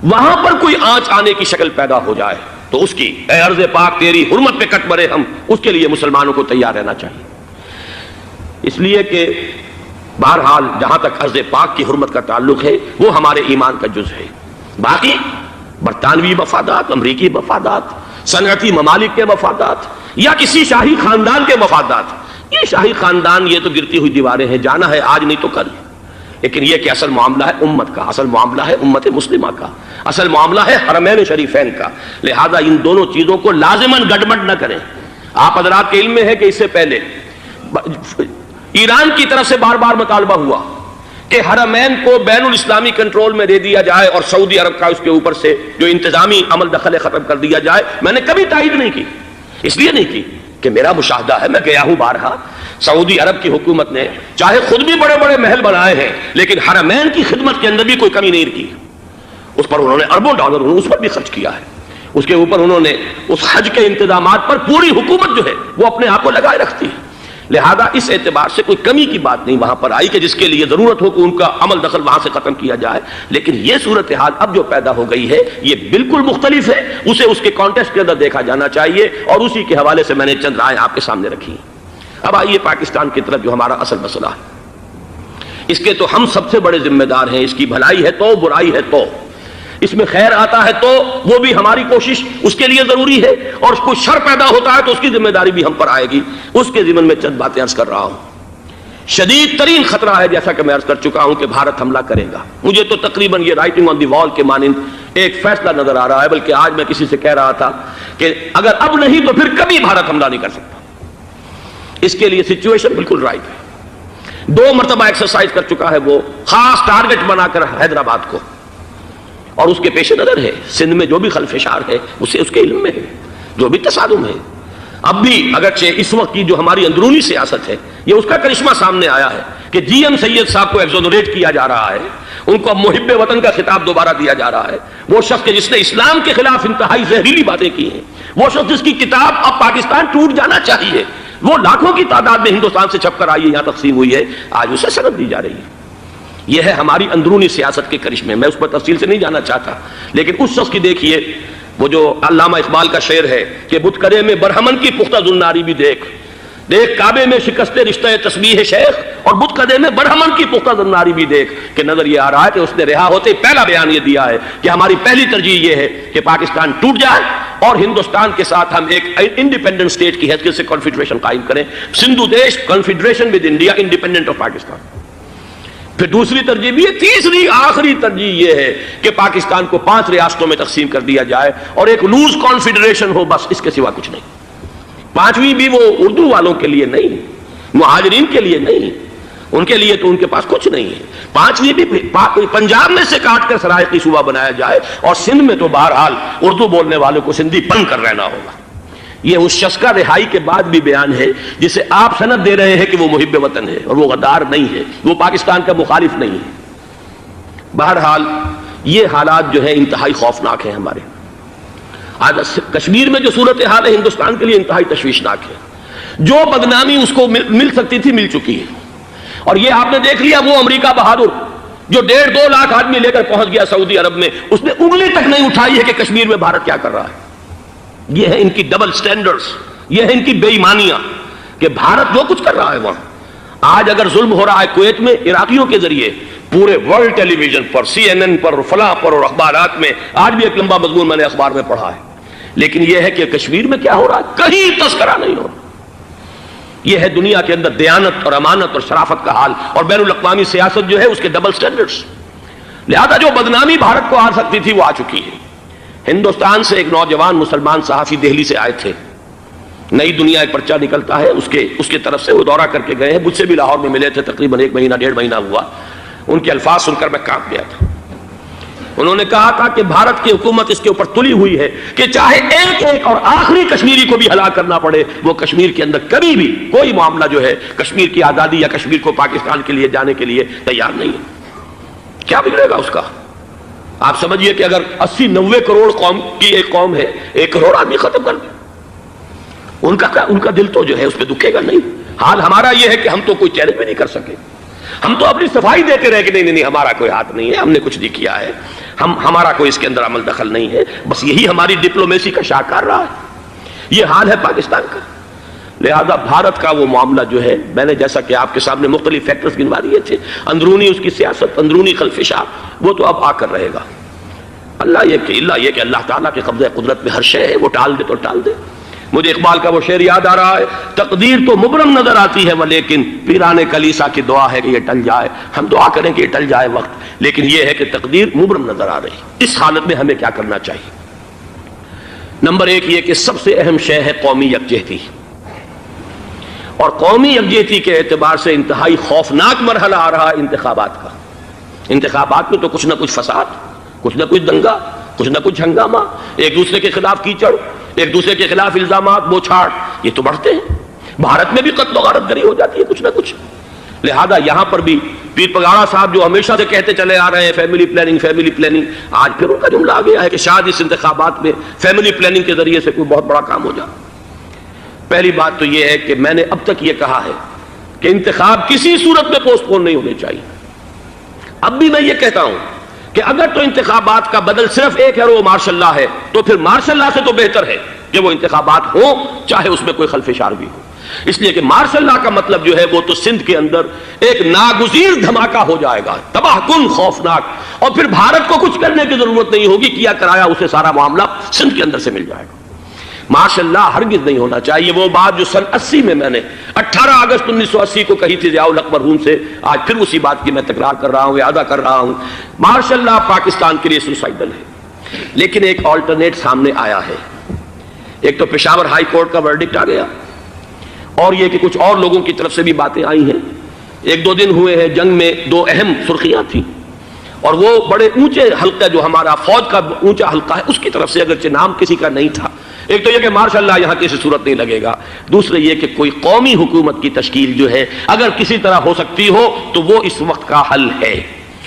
وہاں پر کوئی آنچ آنے کی شکل پیدا ہو جائے تو اس کی، اے ارض پاک تیری حرمت پہ کٹ مرے ہم، اس کے لیے مسلمانوں کو تیار رہنا چاہیے۔ اس لیے کہ بہرحال جہاں تک ارض پاک کی حرمت کا تعلق ہے وہ ہمارے ایمان کا جز ہے۔ باقی برطانوی مفادات، امریکی مفادات، صنعتی ممالک کے مفادات، یا کسی شاہی خاندان کے مفادات، یہ شاہی خاندان یہ تو گرتی ہوئی دیواریں ہیں، جانا ہے آج نہیں تو کل، لیکن یہ کہ اصل معاملہ ہے امت کا، اصل معاملہ ہے امت مسلمہ کا، اصل معاملہ ہے حرمین شریفین کا، لہذا ان دونوں چیزوں کو لازماً گڈمڈ نہ کریں۔ آپ حضرات کے علم میں ہے کہ اس سے پہلے ایران کی طرف سے بار بار مطالبہ ہوا کہ حرمین کو بین الاسلامی کنٹرول میں دے دیا جائے اور سعودی عرب کا اس کے اوپر سے جو انتظامی عمل دخل ختم کر دیا جائے۔ میں نے کبھی تائید نہیں کی، اس لیے نہیں کی کہ میرا مشاہدہ ہے، میں گیا ہوں بارہا، سعودی عرب کی حکومت نے چاہے خود بھی بڑے بڑے محل بنائے ہیں لیکن حرمین کی خدمت کے اندر بھی کوئی کمی نہیں کی، اس پر انہوں نے اربوں ڈالر اس پر بھی خرچ کیا ہے، اس کے اوپر انہوں نے اس حج کے انتظامات پر پوری حکومت جو ہے وہ اپنے آپ کو لگائے رکھتی ہے۔ لہذا اس اعتبار سے کوئی کمی کی بات نہیں وہاں پر آئی کہ جس کے لیے ضرورت ہو کہ ان کا عمل دخل وہاں سے ختم کیا جائے، لیکن یہ صورتحال اب جو پیدا ہو گئی ہے یہ بالکل مختلف ہے، اسے اس کے کانٹیکسٹ کے اندر دیکھا جانا چاہیے، اور اسی کے حوالے سے میں نے چند رائے آپ کے سامنے رکھی۔ اب آئیے پاکستان کی طرف، جو ہمارا اصل مسئلہ ہے، اس کے تو ہم سب سے بڑے ذمہ دار ہیں، اس کی بھلائی ہے تو، برائی ہے تو، اس میں خیر آتا ہے تو وہ بھی ہماری کوشش اس کے لیے ضروری ہے، اور کوئی شر پیدا ہوتا ہے تو اس کی ذمہ داری بھی ہم پر آئے گی۔ اس کے ضمن میں چند باتیں عرض کر رہا ہوں۔ شدید ترین خطرہ ہے، جیسا کہ میں عرض کر چکا ہوں، کہ بھارت حملہ کرے گا۔ مجھے تو تقریباً یہ رائٹنگ آن دی وال کے مانند ایک فیصلہ نظر آ رہا ہے، بلکہ آج میں کسی سے کہہ رہا تھا کہ اگر اب نہیں تو پھر کبھی بھارت حملہ نہیں کر سکتا۔ اس کے لیے سچویشن بالکل رائٹ ہے۔ 2 مرتبہ ایکسرسائز کر چکا ہے وہ، خاص ٹارگٹ بنا کر حیدرآباد کو، اور اس کے پیش نظر ہے سندھ میں جو بھی خلفشار ہے اسے اس کے علم میں ہے، جو بھی تصادم ہے۔ اب بھی اگرچہ اس وقت کی جو ہماری اندرونی سیاست ہے یہ اس کا کرشمہ سامنے آیا ہے کہ جی ایم سید صاحب کو ایگزونریٹ کیا جا رہا ہے، ان کو محب وطن کا خطاب دوبارہ دیا جا رہا ہے۔ وہ شخص جس نے اسلام کے خلاف انتہائی زہریلی باتیں کی ہیں، وہ شخص جس کی کتاب اب پاکستان ٹوٹ جانا چاہیے، وہ لاکھوں کی تعداد میں ہندوستان سے چھپ کر آئی ہے، یہاں تقسیم ہوئی ہے، آج اسے سند دی جا رہی ہے۔ یہ ہے ہماری اندرونی سیاست کے کرشمے، میں اس پر تفصیل سے نہیں جانا چاہتا، لیکن اس شخص کی دیکھیے، وہ جو علامہ اقبال کا شعر ہے کہ بت کرے میں برہمن کی پختہ زناری بھی دیکھ، دیکھ کعبے میں شکست رشتہ تسبیح شیخ اور بت قدے میں برہمن کی پختہ زناری بھی دیکھ کہ نظر یہ آ رہا ہے کہ اس نے رہا ہوتے ہی پہلا بیان یہ دیا ہے کہ ہماری پہلی ترجیح یہ ہے کہ پاکستان ٹوٹ جائے اور ہندوستان کے ساتھ ہم ایک انڈیپینڈنٹ اسٹیٹ کی حیثیت سے کنفیڈریشن قائم کریں، سندھو دیش confederation with India independent of Pakistan. پھر دوسری ترجیح بھی ہے، تیسری آخری ترجیح یہ ہے کہ پاکستان کو 5 ریاستوں میں تقسیم کر دیا جائے اور ایک لوز کانفیڈریشن ہو، بس اس کے سوا کچھ نہیں۔ 5ویں بھی وہ اردو والوں کے لیے نہیں، مہاجرین کے لیے نہیں، ان کے لیے تو ان کے پاس کچھ نہیں ہے۔ 5ویں بھی پنجاب میں سے کاٹ کر سرائیکی صوبہ بنایا جائے اور سندھ میں تو بہرحال اردو بولنے والوں کو سندھی بن کر رہنا ہوگا۔ یہ اس شخص کا رہائی کے بعد بھی بیان ہے جسے آپ سند دے رہے ہیں کہ وہ محب وطن ہے اور وہ غدار نہیں ہے، وہ پاکستان کا مخالف نہیں ہے۔ بہرحال یہ حالات جو ہے انتہائی خوفناک ہیں ہمارے۔ آج کشمیر میں جو صورتحال ہے ہندوستان کے لیے انتہائی تشویشناک ہے۔ جو بدنامی اس کو مل سکتی تھی مل چکی ہے، اور یہ آپ نے دیکھ لیا وہ امریکہ بہادر جو 1.5-2 لاکھ آدمی لے کر پہنچ گیا سعودی عرب میں، اس نے انگلی تک نہیں اٹھائی ہے کہ کشمیر میں بھارت کیا کر رہا ہے۔ یہ ہے ان کی ڈبل سٹینڈرڈز، یہ ہے ان کی بے ایمانیاں کہ بھارت جو کچھ کر رہا ہے وہاں۔ آج اگر ظلم ہو رہا ہے کویت میں عراقیوں کے ذریعے، پورے ورلڈ ٹیلی ویژن پر، CNN پر، فلاں پر اور اخبارات میں، آج بھی ایک لمبا مضمون میں نے اخبار میں پڑھا ہے، لیکن یہ ہے کہ کشمیر میں کیا ہو رہا ہے کہیں تذکرہ نہیں ہو رہا۔ یہ ہے دنیا کے اندر دیانت اور امانت اور شرافت کا حال، اور بین الاقوامی سیاست جو ہے اس کے ڈبل سٹینڈرڈز۔ لہذا جو بدنامی بھارت کو آ سکتی تھی وہ آ چکی ہے۔ ہندوستان سے ایک نوجوان مسلمان صحافی دہلی سے آئے تھے، نئی دنیا ایک پرچہ نکلتا ہے اس کے طرف سے وہ دورہ کر کے گئے ہیں، مجھ سے بھی لاہور میں ملے تھے، تقریباً 1 مہینہ 1.5 مہینہ ہوا۔ ان کے الفاظ سن کر میں کانپ گیا تھا۔ انہوں نے کہا تھا کہ بھارت کی حکومت اس کے اوپر تلی ہوئی ہے کہ چاہے ایک اور آخری کشمیری کو بھی ہلاک کرنا پڑے، وہ کشمیر کے اندر کبھی بھی کوئی معاملہ جو ہے کشمیر کی آزادی یا کشمیر کو پاکستان کے لیے جانے کے لیے تیار نہیں ہے۔ کیا بگڑے گا اس کا؟ آپ سمجھیے کہ اگر 80-90 کروڑ قوم کی ایک قوم ہے، 1 کروڑ آدمی ختم کر دیں، ان کا دل تو جو ہے اس پہ دکھے گا نہیں۔ حال ہمارا یہ ہے کہ ہم تو کوئی چیلنج بھی نہیں کر سکے، ہم تو اپنی صفائی دیتے رہے کہ نہیں ہمارا کوئی ہاتھ نہیں ہے، ہم نے کچھ نہیں کیا ہے، ہمارا کوئی اس کے اندر عمل دخل نہیں ہے، بس یہی ہماری ڈپلومیسی کا شاہکار رہا ہے۔ یہ حال ہے پاکستان کا۔ لہذا بھارت کا وہ معاملہ جو ہے، میں نے جیسا کہ آپ کے سامنے مختلف فیکٹرز گنوا دیے تھے، اندرونی اس کی سیاست، اندرونی خلفشاں، وہ تو اب آ کر رہے گا۔ اللہ یہ کہ اللہ تعالیٰ کے قبضہ قدرت میں ہر شے ہے، وہ ٹال دے تو ٹال دے۔ مجھے اقبال کا وہ شعر یاد آ رہا ہے، تقدیر تو مبرم نظر آتی ہے ولیکن پیران کلیسا کی دعا ہے کہ یہ ٹل جائے۔ ہم دعا کریں کہ یہ ٹل جائے وقت، لیکن یہ ہے کہ تقدیر مبرم نظر آ رہی۔ اس حالت میں ہمیں کیا کرنا چاہیے؟ نمبر 1 یہ کہ سب سے اہم شے ہے قومی یکجہتی، اور قومی یکجہتی کے اعتبار سے انتہائی خوفناک مرحلہ آ رہا ہے انتخابات کا۔ انتخابات میں تو کچھ نہ کچھ فساد، کچھ نہ کچھ دنگا، کچھ نہ کچھ ہنگامہ، ایک دوسرے کے خلاف کیچڑ، ایک دوسرے کے خلاف الزامات، بوچھاڑ، یہ تو بڑھتے ہیں۔ بھارت میں بھی قتل و غارت گری ہو جاتی ہے کچھ نہ کچھ۔ لہذا یہاں پر بھی پیر پگاڑا صاحب جو ہمیشہ سے کہتے چلے آ رہے ہیں فیملی پلاننگ، آج پھر ان کا جملہ آ گیا ہے کہ شاید اس انتخابات میں فیملی پلاننگ کے ذریعے سے کوئی بہت بڑا کام ہو جائے۔ پہلی بات تو یہ ہے کہ میں نے اب تک یہ کہا ہے کہ انتخاب کسی صورت میں پوسٹ پون نہیں ہونے چاہیے۔ اب بھی میں یہ کہتا ہوں کہ اگر تو انتخابات کا بدل صرف ایک ہے اور وہ مارشل لا ہے، تو پھر مارشل لا سے تو بہتر ہے کہ وہ انتخابات ہوں چاہے اس میں کوئی خلفشار بھی ہو، اس لیے کہ مارشل لا کا مطلب جو ہے وہ تو سندھ کے اندر ایک ناگزیر دھماکہ ہو جائے گا، تباہ کن، خوفناک، اور پھر بھارت کو کچھ کرنے کی ضرورت نہیں ہوگی، کیا کرایا اسے سارا معاملہ سندھ کے اندر سے مل جائے گا۔ مارشل لا ہرگز نہیں ہونا چاہیے۔ وہ بات جو سن 80 میں نے 18 اگست 1980 کو کہی تھی ضیاء الحق مرحوم سے، آج پھر اسی بات کی میں تکرار کر رہا ہوں، اعادہ کر رہا ہوں۔ مارشل لا پاکستان کے لیے سوسائڈل ہے، لیکن ایک آلٹرنیٹ سامنے آیا ہے۔ ایک تو پشاور ہائی کورٹ کا ورڈکٹ آ گیا، اور یہ کہ کچھ اور لوگوں کی طرف سے بھی باتیں آئی ہیں۔ 1-2 دن ہوئے ہیں، جنگ میں 2 اہم سرخیاں تھیں، اور وہ بڑے اونچے حلقہ جو ہمارا فوج کا اونچا حلقہ ہے اس کی طرف سے، اگرچہ نام کسی کا نہیں تھا۔ ایک تو یہ کہ ماشاء اللہ یہاں کسی صورت نہیں لگے گا، دوسرے یہ کہ کوئی قومی حکومت کی تشکیل جو ہے اگر کسی طرح ہو سکتی ہو تو وہ اس وقت کا حل ہے،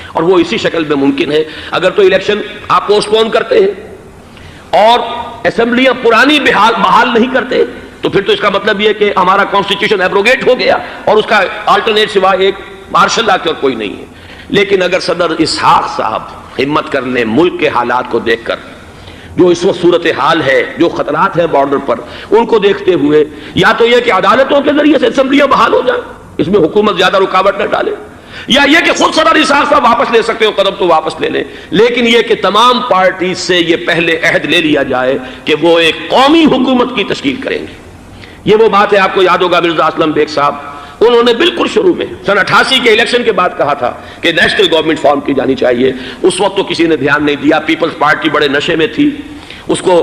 اور وہ اسی شکل میں ممکن ہے۔ اگر تو الیکشن آپ پوسٹ پون کرتے ہیں اور اسمبلیاں پرانی بحال نہیں کرتے تو پھر تو اس کا مطلب یہ کہ ہمارا کانسٹیٹیوشن ایبروگیٹ ہو گیا اور اس کا آلٹرنیٹ سوائے ایک مارشل لا کے اور کوئی نہیں ہے۔ لیکن اگر صدر اسحاق صاحب ہمت کر لیں ملک کے حالات کو دیکھ کر جو اس وقت صورتحال ہے، جو خطرات ہیں بارڈر پر، ان کو دیکھتے ہوئے یا تو یہ کہ عدالتوں کے ذریعے سے اسمبلیاں بحال ہو جائیں، اس میں حکومت زیادہ رکاوٹ نہ ڈالے، یا یہ کہ خود صدر صاحب واپس لے سکتے ہو قدم تو واپس لے لیں، لیکن یہ کہ تمام پارٹیز سے یہ پہلے عہد لے لیا جائے کہ وہ ایک قومی حکومت کی تشکیل کریں گے۔ یہ وہ بات ہے، آپ کو یاد ہوگا مرزا اسلم بیگ صاحب، انہوں نے بالکل شروع میں سن 88 کے الیکشن کے بعد کہا تھا کہ نیشنل گورنمنٹ فارم کی جانی چاہیے۔ اس وقت تو کسی نے دھیان نہیں دیا، پیپلز پارٹی بڑے نشے میں تھی، اس کو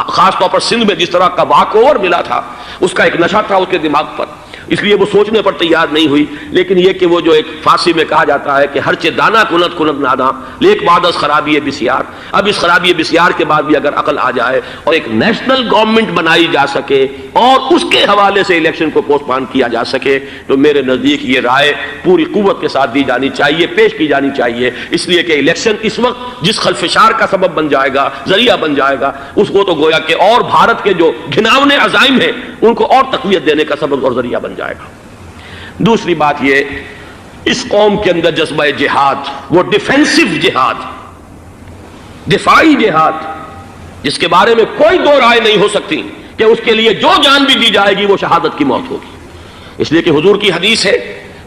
خاص طور پر سندھ میں جس طرح کا واک اوور ملا تھا، اس کا ایک نشہ تھا اس کے دماغ پر، اس لیے وہ سوچنے پر تیار نہیں ہوئی۔ لیکن یہ کہ وہ جو ایک فارسی میں کہا جاتا ہے کہ ہر چے دانا کنت کنت نادا لیک بعد از خرابی بسیار، اب اس خرابی بسیار کے بعد بھی اگر عقل آ جائے اور ایک نیشنل گورنمنٹ بنائی جا سکے اور اس کے حوالے سے الیکشن کو پوسٹ پون کیا جا سکے، تو میرے نزدیک یہ رائے پوری قوت کے ساتھ دی جانی چاہیے، پیش کی جانی چاہیے، اس لیے کہ الیکشن اس وقت جس خلفشار کا سبب بن جائے گا، ذریعہ بن جائے گا، اس کو تو گویا کہ اور بھارت کے جو گھناونے عزائم ہیں ان کو اور تقویت دینے کا سبب اور ذریعہ بن جائے گا۔ دوسری بات یہ، اس قوم کے اندر جذبہ جہاد، وہ ڈیفینسو جہاد، دفاعی جہاد، جس کے بارے میں کوئی دو رائے نہیں ہو سکتی کہ اس کے لیے جو جان بھی دی جائے گی وہ شہادت کی موت ہوگی، اس لیے کہ حضور کی حدیث ہے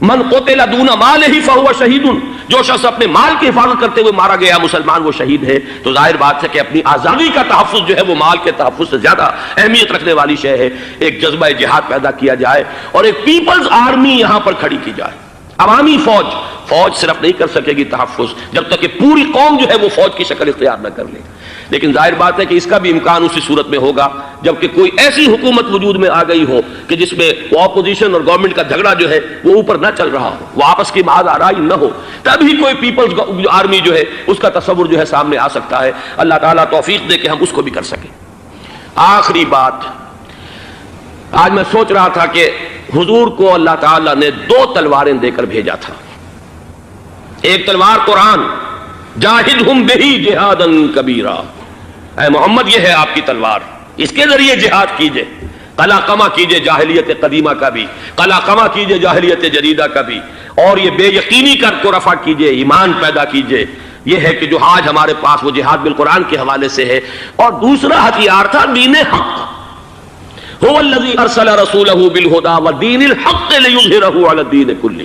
من قتل دون مالہ فہو شہید، جو شخص اپنے مال کی حفاظت کرتے ہوئے مارا گیا مسلمان وہ شہید ہے۔ تو ظاہر بات ہے کہ اپنی آزادی کا تحفظ جو ہے وہ مال کے تحفظ سے زیادہ اہمیت رکھنے والی شے ہے۔ ایک جذبہ جہاد پیدا کیا جائے اور ایک پیپلز آرمی یہاں پر کھڑی کی جائے، عوامی فوج صرف نہیں کر سکے گی تحفظ جب تک کہ پوری قوم جو ہے وہ فوج کی شکل اختیار نہ کر لے، لیکن ظاہر بات ہے کہ اس کا بھی امکان اسی صورت میں ہوگا جبکہ کوئی ایسی حکومت وجود میں آ گئی ہو کہ جس میں وہ اپوزیشن اور گورنمنٹ کا جھگڑا جو ہے وہ اوپر نہ چل رہا ہو، وہ آپس کی محض آرائی نہ ہو، تبھی کوئی پیپلز آرمی جو ہے اس کا تصور جو ہے سامنے آ سکتا ہے۔ اللہ تعالیٰ توفیق دے کہ ہم اس کو بھی کر سکیں۔ آخری بات، آج میں سوچ رہا تھا کہ حضور کو اللہ تعالیٰ نے 2 تلواریں دے کر بھیجا تھا، ایک تلوار قرآن، جاہدہم بہی جہادا کبیرا، اے محمد یہ ہے آپ کی تلوار، اس کے ذریعے جہاد کیجئے، قلع قمع کیجئے جاہلیت قدیمہ کا بھی، قلع قمع کیجئے جاہلیت جدیدہ کا بھی، اور یہ بے یقینی کو رفع کیجئے، ایمان پیدا کیجئے۔ یہ ہے کہ جو آج ہمارے پاس وہ جہاد بالقرآن کے حوالے سے ہے۔ اور دوسرا ہتھیار تھا دین حق، هو الذی ارسل رسولہ بالہدی ودین الحق لیظہرہ علی الدین کلہ،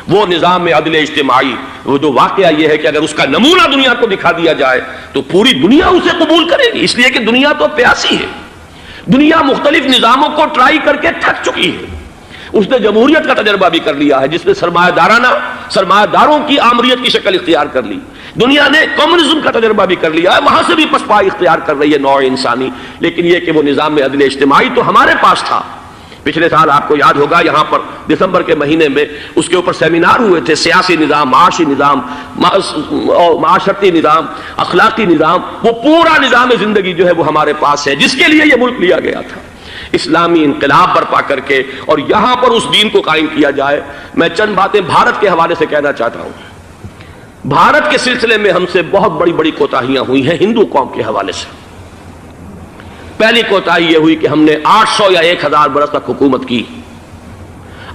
وہ نظام عدل اجتماعی، وہ جو واقعہ یہ ہے کہ اگر اس کا نمونہ دنیا کو دکھا دیا جائے تو پوری دنیا اسے قبول کرے گی، اس لیے کہ دنیا تو پیاسی ہے، دنیا مختلف نظاموں کو ٹرائی کر کے تھک چکی ہے۔ اس نے جمہوریت کا تجربہ بھی کر لیا ہے جس نے سرمایہ داروں کی آمریت کی شکل اختیار کر لی، دنیا نے کمیونزم کا تجربہ بھی کر لیا ہے، وہاں سے بھی پسپائی اختیار کر رہی ہے نوع انسانی، لیکن یہ کہ وہ نظام عدل اجتماعی تو ہمارے پاس تھا۔ پچھلے سال آپ کو یاد ہوگا یہاں پر دسمبر کے مہینے میں اس کے اوپر سیمینار ہوئے تھے، سیاسی نظام، معاشی نظام، معاشرتی نظام، اخلاقی نظام، وہ پورا نظام زندگی جو ہے وہ ہمارے پاس ہے جس کے لیے یہ ملک لیا گیا تھا، اسلامی انقلاب برپا کر کے، اور یہاں پر اس دین کو قائم کیا جائے۔ میں چند باتیں بھارت کے حوالے سے کہنا چاہتا ہوں۔ بھارت کے سلسلے میں ہم سے بہت بڑی بڑی کوتاہیاں ہوئی ہیں ہندو قوم کے حوالے سے۔ پہلی کوتاہی یہ ہوئی کہ ہم نے 800 یا 1000 برس تک حکومت کی،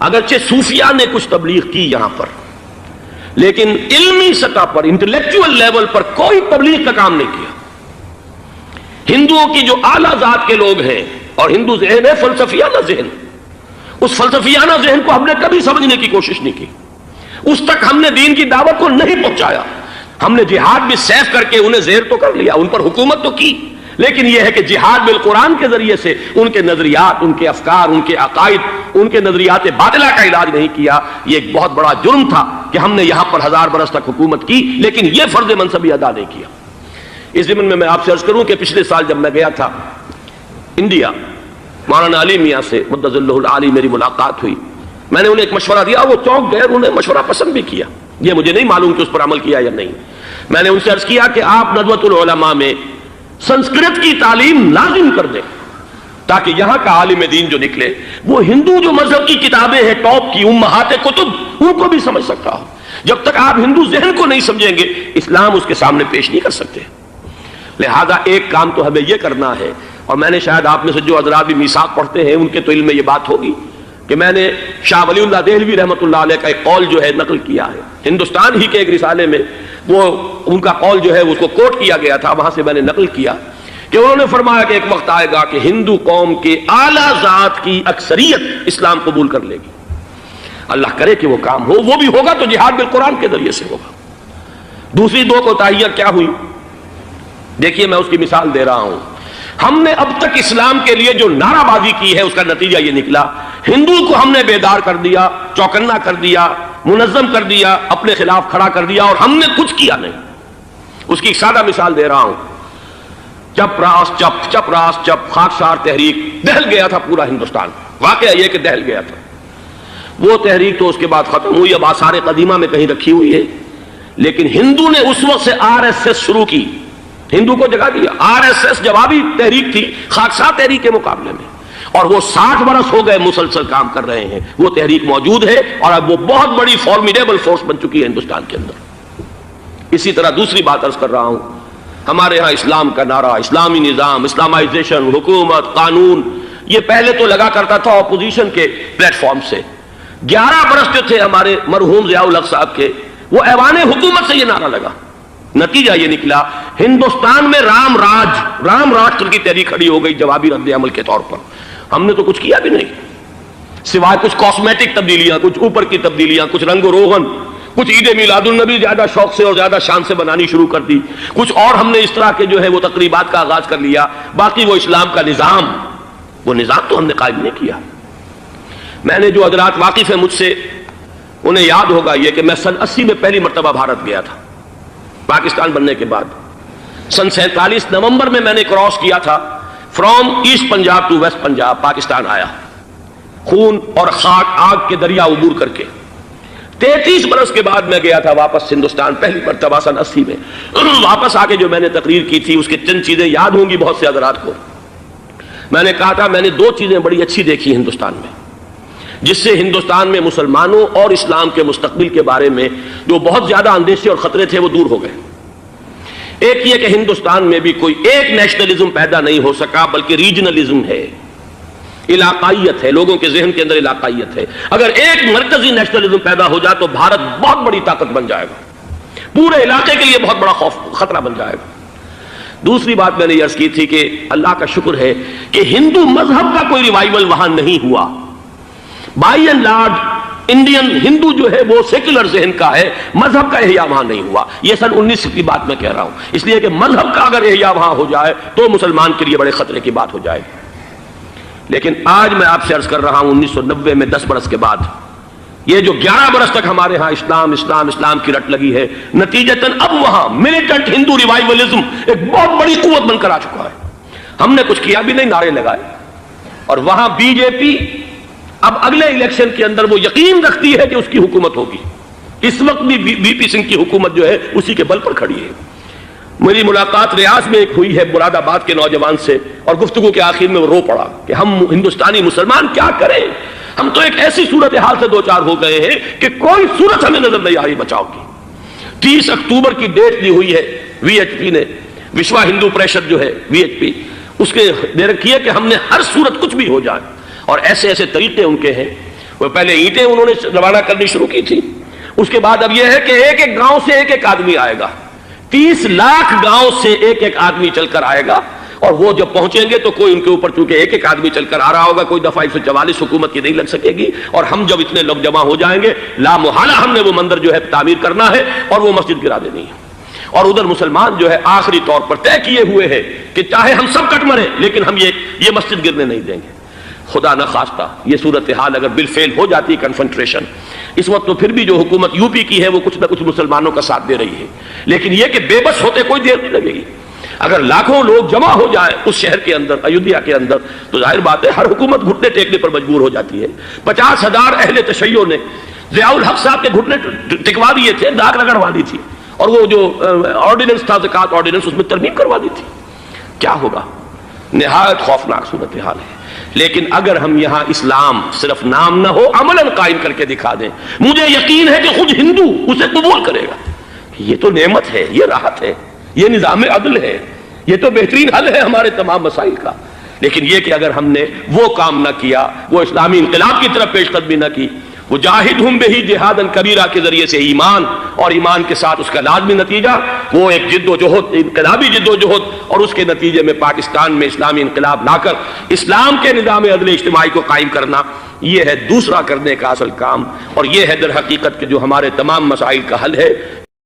اگرچہ صوفیاء نے کچھ تبلیغ کی یہاں پر، لیکن علمی سطح پر، انٹلیکچوئل لیول پر کوئی تبلیغ کا کام نہیں کیا۔ ہندوؤں کی جو اعلیٰ ذات کے لوگ ہیں، اور ہندو ذہن ہے فلسفیانہ ذہن، اس فلسفیانہ ذہن کو ہم نے کبھی سمجھنے کی کوشش نہیں کی، اس تک ہم نے دین کی دعوت کو نہیں پہنچایا۔ ہم نے جہاد بھی سیف کر کے انہیں زیر تو کر لیا، ان پر حکومت تو کی، لیکن یہ ہے کہ جہاد بالقرآن کے ذریعے سے ان کے نظریات، ان کے افکار، ان کے عقائد، ان کے نظریات باطلہ کا علاج نہیں کیا۔ یہ ایک بہت بڑا جرم تھا کہ ہم نے یہاں پر 1000 برس تک حکومت کی لیکن یہ فرض منصبی ادا نہیں کیا۔ اس ضمن میں آپ سے عرض کروں کہ پچھلے سال جب میں گیا تھا انڈیا، مولانا علی میاں سے مدظ اللہ العالی میری ملاقات ہوئی، میں نے انہیں ایک مشورہ دیا، وہ چونک گئے، انہیں مشورہ پسند بھی کیا، یہ مجھے نہیں معلوم کہ اس پر عمل کیا یا نہیں۔ میں نے ان سے عرض کیا کہ آپ ندوۃ العلماء میں سنسکرت کی تعلیم لازم کر دیں تاکہ یہاں کا عالم دین جو نکلے وہ ہندو جو مذہب کی کتابیں ہیں ٹاپ کی امہات کتب ان کو بھی سمجھ سکتا ہو۔ جب تک آپ ہندو ذہن کو نہیں سمجھیں گے اسلام اس کے سامنے پیش نہیں کر سکتے۔ لہذا ایک کام تو ہمیں یہ کرنا ہے، اور میں نے شاید آپ میں سے جو حضرات بھی میثاق پڑھتے ہیں ان کے تو علم میں یہ بات ہوگی کہ میں نے شاہ ولی اللہ دہلوی رحمۃ اللہ علیہ کا ایک قول جو ہے نقل کیا ہے، ہندوستان ہی کے ایک رسالے میں وہ ان کا قول جو ہے اس کو کوٹ کیا گیا تھا، وہاں سے میں نے نقل کیا کہ انہوں نے فرمایا کہ ایک وقت آئے گا کہ ہندو قوم کے اعلیٰ ذات کی اکثریت اسلام قبول کر لے گی. اللہ کرے کہ وہ کام ہو. وہ بھی ہوگا تو جہاد بالقرآن کے ذریعے سے ہوگا. دوسری دو کوتاہیاں کیا ہوئی؟ دیکھیے میں اس کی مثال دے رہا ہوں. ہم نے اب تک اسلام کے لیے جو نعرہ بازی کی ہے اس کا نتیجہ یہ نکلا، ہندو کو ہم نے بیدار کر دیا، چوکنا کر دیا، منظم کر دیا، اپنے خلاف کھڑا کر دیا، اور ہم نے کچھ کیا نہیں. اس کی ایک سادہ مثال دے رہا ہوں. چپ راس چپ، چپ راس چپ، خاکسار تحریک، دہل گیا تھا پورا ہندوستان. واقعہ یہ کہ دہل گیا تھا. وہ تحریک تو اس کے بعد ختم ہوئی، اب آثار قدیمہ میں کہیں رکھی ہوئی ہے. لیکن ہندو نے اس وقت سے RSS شروع کی، ہندو کو جگہ دیا. RSS جوابی تحریک تھی خاکسار تحریک کے مقابلے میں، اور وہ 60 برس ہو گئے مسلسل کام کر رہے ہیں. وہ تحریک موجود ہے اور اب وہ بہت بڑی فارمیڈیبل فورس بن چکی ہے ہندوستان کے اندر. اسی طرح دوسری بات عرض کر رہا ہوں، ہمارے ہاں اسلام کا نعرہ، اسلامی نظام، اسلامائزیشن، حکومت، قانون، یہ پہلے تو لگا کرتا تھا اپوزیشن کے پلیٹ فارم سے. 11 برس جو تھے ہمارے مرحوم ضیاء الحق صاحب کے، وہ ایوان حکومت سے یہ نعرہ لگا. نتیجہ یہ نکلا ہندوستان میں رام راشٹر کی تحریک کھڑی ہو گئی جوابی رد عمل کے طور پر. ہم نے تو کچھ کیا بھی نہیں سوائے کچھ کاسمیٹک تبدیلیاں، کچھ اوپر کی تبدیلیاں، کچھ رنگ و روغن، کچھ عید میلاد النبی زیادہ شوق سے اور زیادہ شان سے بنانی شروع کر دی، کچھ اور ہم نے اس طرح کے جو ہے وہ تقریبات کا آغاز کر لیا. باقی وہ اسلام کا نظام، وہ نظام تو ہم نے قائم نہیں کیا. میں نے جو حضرات واقف ہیں مجھ سے، انہیں یاد ہوگا یہ کہ میں سن 80 میں پہلی مرتبہ بھارت گیا تھا پاکستان بننے کے بعد. سن 47 نومبر میں نے کراس کیا تھا from east Punjab to west Punjab. Pakistan آیا خون اور خاک آگ کے دریا عبور کر کے. 33 برس کے بعد میں گیا تھا واپس ہندوستان پہلی مرتبہ سن 80 میں. واپس آ کے جو میں نے تقریر کی تھی اس کے چند چیزیں یاد ہوں گی بہت سے حضرات کو. میں نے کہا تھا میں نے 2 چیزیں بڑی اچھی دیکھی ہندوستان میں، جس سے ہندوستان میں مسلمانوں اور اسلام کے مستقبل کے بارے میں جو بہت زیادہ اندیشے اور خطرے تھے وہ دور ہو گئے. ایک یہ کہ ہندوستان میں بھی کوئی ایک نیشنلزم پیدا نہیں ہو سکا، بلکہ ریجنلزم ہے، علاقائیت ہے، لوگوں کے ذہن کے اندر علاقائیت ہے. اگر ایک مرکزی نیشنلزم پیدا ہو جائے تو بھارت بہت بڑی طاقت بن جائے گا، پورے علاقے کے لیے بہت بڑا خطرہ بن جائے گا. دوسری بات میں نے یہ عرض کی تھی کہ اللہ کا شکر ہے کہ ہندو مذہب کا کوئی ریوائول وہاں نہیں ہوا. بائی اینڈ لارج انڈین ہندو جو ہے وہ سیکولر ذہن کا ہے، مذہب کا احیاء وہاں نہیں ہوا. یہ سن 19 کی بات میں کہہ رہا ہوں، اس لیے کہ مذہب کا اگر احیاء وہاں ہو جائے تو مسلمان کے لیے بڑے خطرے کی بات ہو جائے. لیکن آج میں آپ سے عرض کر رہا ہوں 1990 میں 10 برس کے بعد یہ جو 11 برس تک ہمارے ہاں اسلام کی رٹ لگی ہے، نتیجتاً اب وہاں ملیٹنٹ ہندو ریوائولزم ایک بہت بڑی قوت بن کر آ چکا ہے. ہم نے کچھ کیا بھی نہیں، نعرے لگائے. اور وہاں بی جے پی اب اگلے الیکشن کے اندر وہ یقین رکھتی ہے کہ اس کی حکومت ہوگی. اس وقت بھی بی پی سنگھ کی حکومت جو ہے اسی کے بل پر کھڑی ہے. میری ملاقات ریاض میں ایک ہوئی ہے مراد آباد کے نوجوان سے، اور گفتگو کے آخر میں وہ رو پڑا کہ ہم ہندوستانی مسلمان کیا کریں، ہم تو ایک ایسی صورتحال سے دو چار ہو گئے ہیں کہ کوئی صورت ہمیں نظر نہیں آ رہی بچاؤ کی. 30 اکتوبر کی ڈیٹ دی ہوئی ہے VHP نے، وشوا ہندو پریشد جو ہے VHP، اس کے دے رکھی ہے کہ ہم نے ہر صورت کچھ بھی ہو جائے. اور ایسے ایسے طریقے ان کے ہیں. وہ پہلے اینٹیں انہوں نے روانہ کرنی شروع کی تھی، اس کے بعد اب یہ ہے کہ ایک ایک گاؤں سے ایک ایک آدمی آئے گا، 30 لاکھ گاؤں سے ایک ایک آدمی چل کر آئے گا. اور وہ جب پہنچیں گے تو کوئی ان کے اوپر چونکہ ایک ایک آدمی چل کر آ رہا ہوگا، کوئی دفعہ 144 حکومت کی نہیں لگ سکے گی. اور ہم جب اتنے لوگ جمع ہو جائیں گے لا محالہ ہم نے وہ مندر جو ہے تعمیر کرنا ہے اور وہ مسجد گرا دینی ہے. اور ادھر مسلمان جو ہے آخری طور پر طے کیے ہوئے ہیں کہ چاہے ہم سب کٹ مریں لیکن ہم یہ مسجد گرنے نہیں دیں گے. خدا نہ خواستہ یہ صورتحال اگر بالفعل ہو جاتی کنفنٹریشن، اس وقت تو پھر بھی جو حکومت UP کی ہے وہ کچھ نہ کچھ مسلمانوں کا ساتھ دے رہی ہے. لیکن یہ کہ بے بس ہوتے کوئی دیر نہیں لگے گی. اگر لاکھوں لوگ جمع ہو جائیں اس شہر کے اندر، ایودھیا کے اندر، تو ظاہر بات ہے ہر حکومت گھٹنے ٹیکنے پر مجبور ہو جاتی ہے. 50,000 اہل تشیع نے ضیاء الحق صاحب کے گھٹنے ٹکوا دیے تھے، داغ رگڑوا دی تھی، اور وہ جو آرڈیننس تھا زکوٰۃ آرڈیننس اس میں ترمیم کروا دی تھی. کیا ہوگا؟ نہایت خوفناک صورتحال ہے. لیکن اگر ہم یہاں اسلام صرف نام نہ ہو عملاً قائم کر کے دکھا دیں، مجھے یقین ہے کہ خود ہندو اسے قبول کرے گا. یہ تو نعمت ہے، یہ راحت ہے، یہ نظام عدل ہے، یہ تو بہترین حل ہے ہمارے تمام مسائل کا. لیکن یہ کہ اگر ہم نے وہ کام نہ کیا، وہ اسلامی انقلاب کی طرف پیش قدمی نہ کی، وجاہدہم بہ جہادا کبیرہ کے ذریعے سے ایمان، اور ایمان کے ساتھ اس کا لازمی نتیجہ وہ ایک جد و جہد، انقلابی جد و جہد، اور اس کے نتیجے میں پاکستان میں اسلامی انقلاب لا کر اسلام کے نظام عدل اجتماعی کو قائم کرنا، یہ ہے دوسرا کرنے کا اصل کام، اور یہ ہے در حقیقت کہ جو ہمارے تمام مسائل کا حل ہے۔